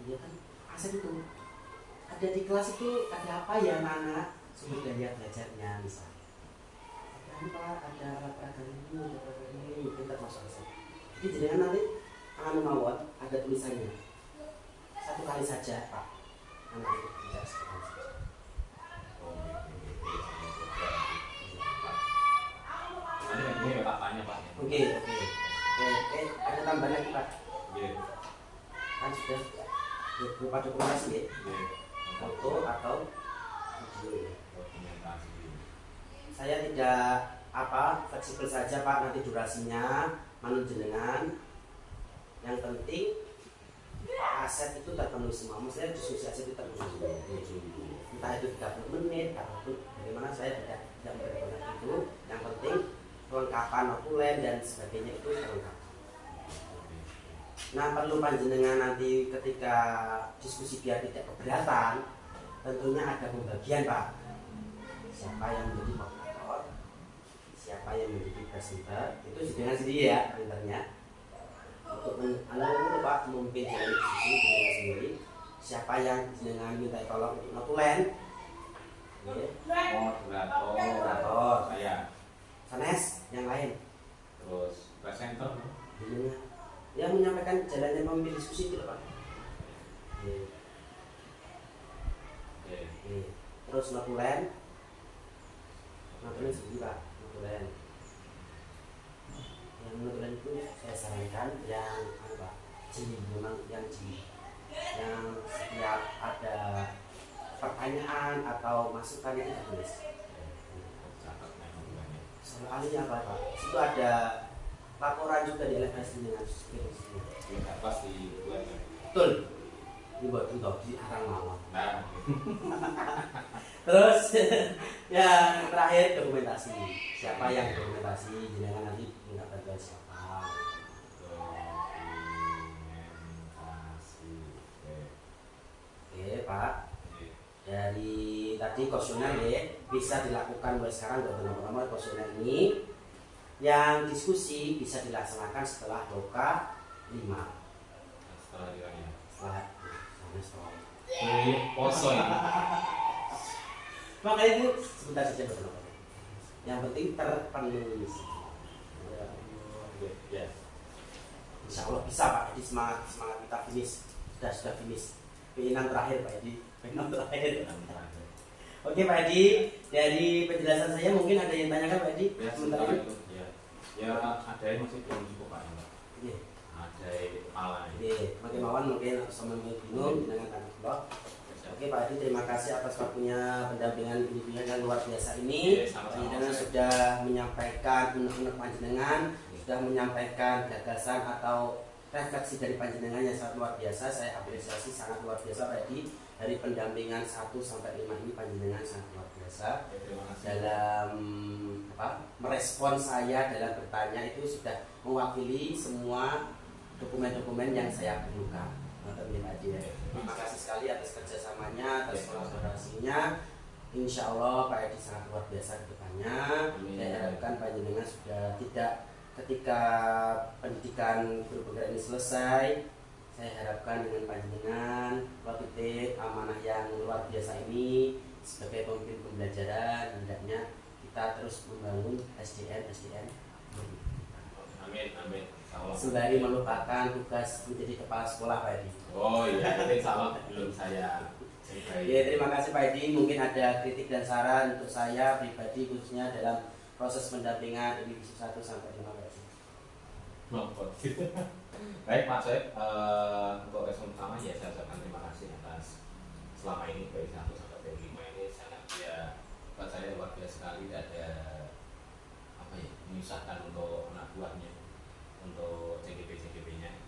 Iya kan, aset itu. Ada di kelas itu ada apa ya anak-anak? Sumber daya belajarnya misalnya. Pak, ada alat peraga ini, kita masuk aset. Jadi jangan nanti anu mawon ada tulisannya. Satu kali saja Pak. Anak itu tidak sekali saja. Ini tak tanya Pak. Oke. Ada tambahan lagi Pak. Iya. Kan sudah berupa dokumentasi ya, Iya. foto atau video. Dokumentasi. Saya tidak fleksibel saja Pak, nanti durasinya manut jenengan. Yang penting aset itu terpenuhi semua. Maksudnya diskusi aset itu terpenuhi semua. Entah itu 30 menit ataupun bagaimana, saya tidak memperbanyak itu. Yang penting kelengkapan notulen dan sebagainya itu terlengkap. Nah, perlu panjenengan nanti ketika diskusi biar tidak keberatan, tentunya ada pembagian Pak. Siapa yang menjadi moderator, siapa yang menjadi presenter, itu dengan sendiri ya printernya. Untuk Pak memimpin jalan diskusi dengan sendiri. Siapa yang jenengan minta tolong untuk notulen, Moderator. Saya. sanes yang lain. Terus presenter. Jenengan yang menyampaikan jalannya memimpin diskusi itu Pak. Oke. Terus notulen sendiri Pak, notulen. Yang notulen itu saya sarankan yang apa? Memang yang yang setiap ada pertanyaan atau masukan itu ditulis. Soalnya apa Pak? Itu ada laporan juga di LMS dengan Tidak pasti buat. betul. Dibuat di arang mawon. Nah, Terus yang terakhir dokumentasi. Siapa yang dokumentasi? Jenengan nanti minta bantuan siapa? tadi kuesioner ya bisa dilakukan mulai sekarang buat nomor-nomor kuesioner ini. Yang diskusi bisa dilaksanakan setelah loka 5. Setelah diranya. Setelah Poso ini. makanya itu sebentar saja betul. Yang penting terpenuhi. Ya. Insya Allah bisa Pak Edi, semangat kita finish, sudah finish. Keinginan terakhir Pak Edi, keinginan terakhir. Oke Pak Edi, dari penjelasan saya mungkin ada yang tanyakan Pak Edi? Ya, Sementara itu. Ya ada yang masih belum cukup Pak. Iya. Ada kepala. Iya, Makin Mawan mungkin sama bingung dengan tanya blog. Oke Pak Edi, terima kasih atas waktunya pendampingan individu yang luar biasa ini. Panjenengan sudah menyampaikan unek-unek panjenengan, sudah menyampaikan gagasan atau refleksi dari panjenengan yang sangat luar biasa. Saya apresiasi sangat luar biasa Pak Edi. Dari pendampingan 1 sampai 5 ini panjenengan sangat luar biasa. Dalam merespon saya dalam bertanya itu sudah mewakili semua dokumen-dokumen yang saya perlukan. Terima kasih sekali atas kerjasamanya, atas kolaborasinya. Insya Allah Pak Edi sangat luar biasa ke depannya. Saya harapkan panjenengan sudah tidak ketika pendidikan guru penggerak ini selesai. Saya harapkan dengan panjenengan waktu amanah yang luar biasa ini sebagai pemimpin pembelajaran, hendaknya kita terus membangun SDM. Amin. Sembari melupakan tugas menjadi kepala sekolah Pak Edi. Oh iya, itu salah belum saya. Ya, terima kasih Pak Edi. Mungkin ada kritik dan saran untuk saya pribadi khususnya dalam proses pendampingan individu 1 sampai 5 Pak Edi. Baik Pak Soeb, untuk respon pertama ya saya ucapkan terima kasih atas selama ini dari 1 sampai 5 ini sangat buat saya luar biasa sekali. Ada menyusahkan untuk anak buahnya, untuk CGP-nya.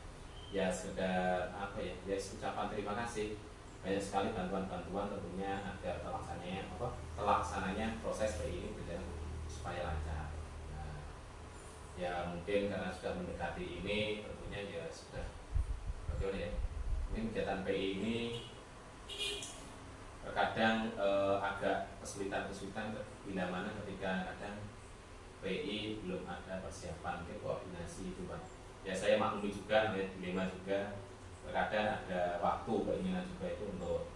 Ya sekedar ya ucapan terima kasih. Banyak sekali bantuan-bantuan tentunya agar terlaksananya proses PI ini berjalan supaya lancar. Ya mungkin karena sudah mendekati ini tentunya ya sudah bagaimana ya, ini kegiatan PI ini terkadang agak kesulitan bila mana ketika kadang PI belum ada persiapan koordinasi itu Pak. Ya saya maklumi juga, dilema juga, terkadang ada waktu keinginan juga itu untuk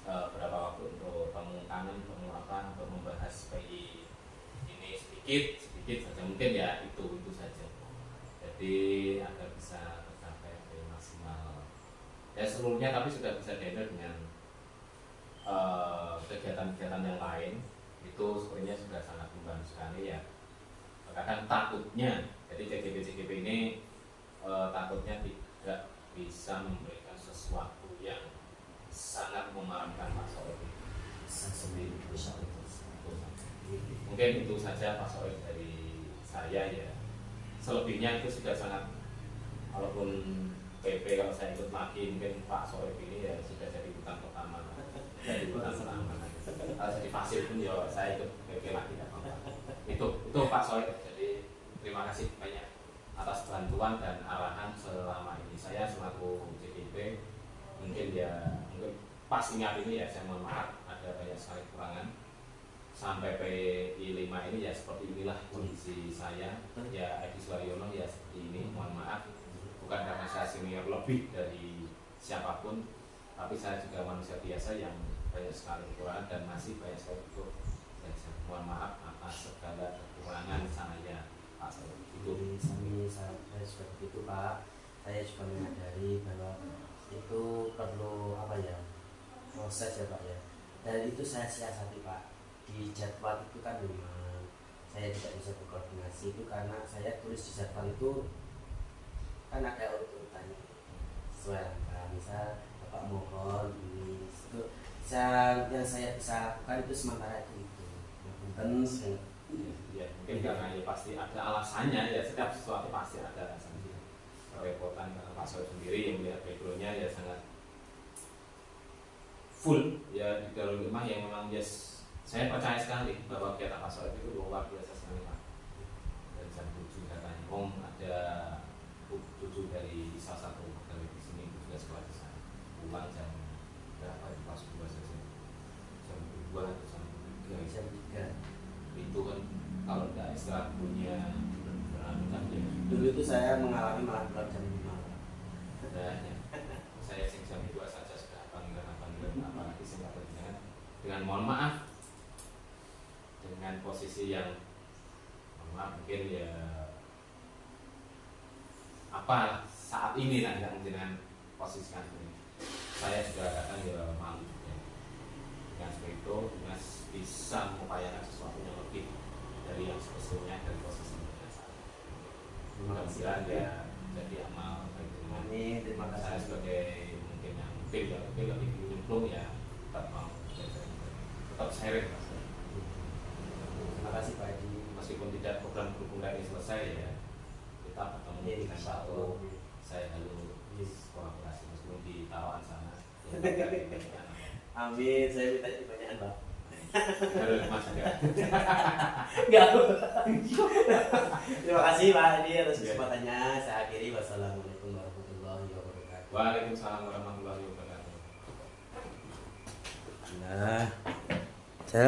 berapa waktu untuk pengungkapan untuk membahas PI ini sedikit saja mungkin ya itu saja. Jadi agar bisa tercapai maksimal ya seluruhnya, tapi sudah bisa dihandle dengan kegiatan-kegiatan yang lain itu sebenarnya sudah sangat membantu sekali ya. Kadang takutnya jadi CGP ini takutnya tidak bisa memberikan sesuatu yang sangat memahamkan Pak Soeb. Mungkin itu saja Pak Soeb dari saya ya. Selebihnya itu sudah sangat, walaupun PP kalau saya ikut lagi mungkin Pak Soeb ini ya sudah jadi hutan pertama. Kalau jadi pasir pun ya saya ikut PP lagi. Itu Pak Soeb. Jadi terima kasih banyak atas bantuan dan arahan selama ini. Saya selaku CGP mungkin pas ingat ini ya saya mohon maaf ada banyak sekali kekurangan. Sampai PI 5 ini ya seperti inilah kondisi saya ya. Edi Suwaryono ya seperti ini, mohon maaf bukan karena saya senior lebih dari siapapun, tapi saya juga manusia biasa yang banyak sekali kekurangan dan masih banyak sekali untuk mohon maaf atas segala kekurangan saya Pak. Itu saya seperti itu Pak. Saya juga menyadari bahwa itu perlu proses ya Pak ya, dan itu saya siasati Pak. Di jadwal itu kan memang saya tidak bisa berkoordinasi itu karena saya tulis di jadwal itu kan ada urutannya sesuai angka. Misal Bapak mohon ini itu yang saya bisa lakukan itu sementara itu ya, mungkin karena ya pasti ada alasannya ya, setiap sesuatu pasti ada alasannya. Kerepotan karena Pak Soeb sendiri yang melihat backgroundnya ya sangat full ya di dalam rumah yang memang saya percaya sekali bahwa kegiatan Pak Soeb itu luar biasa sekali Pak. Dan jam 7 katanya, ada 7 dari salah satu pegawai di sini itu juga sekolah di sana. Pulang jam berapa? Kelas 2 saja. Jam 2 dulu itu saya mengalami malah pulang jam 5. Ya. Saya sing jam 2 saja sudah panggilan apalagi sing dengan mohon maaf dengan posisi yang mohon maaf mungkin ya apa saat ini lah dengan posisi kan ini saya juga kadang ya malu juga dengan seperti itu Mas bisa mengupayakan sesuatu yang lebih dari yang sebetulnya dari posisi yang saat ini. Mudah-mudahan ya jadi amal bagi dengan Amin, terima saya kasih. sebagai mungkin yang mungkin lebih nyemplung ya tetap mau belajar tetap sharing Mas. Terima kasih Pak Haji. Meskipun tidak program berhubungan ini selesai ya kita bertemu Ya, dengan insya satu Allah. saya lalu kolaborasi meskipun di Tawaan sana Amin, saya minta kebanyakan Pak. harus Mas juga Enggak. Terima kasih Pak Haji atas kesempatannya. Saya akhiri. Wassalamualaikum warahmatullahi wabarakatuh. Waalaikumsalam warahmatullahi wabarakatuh. Nah, saya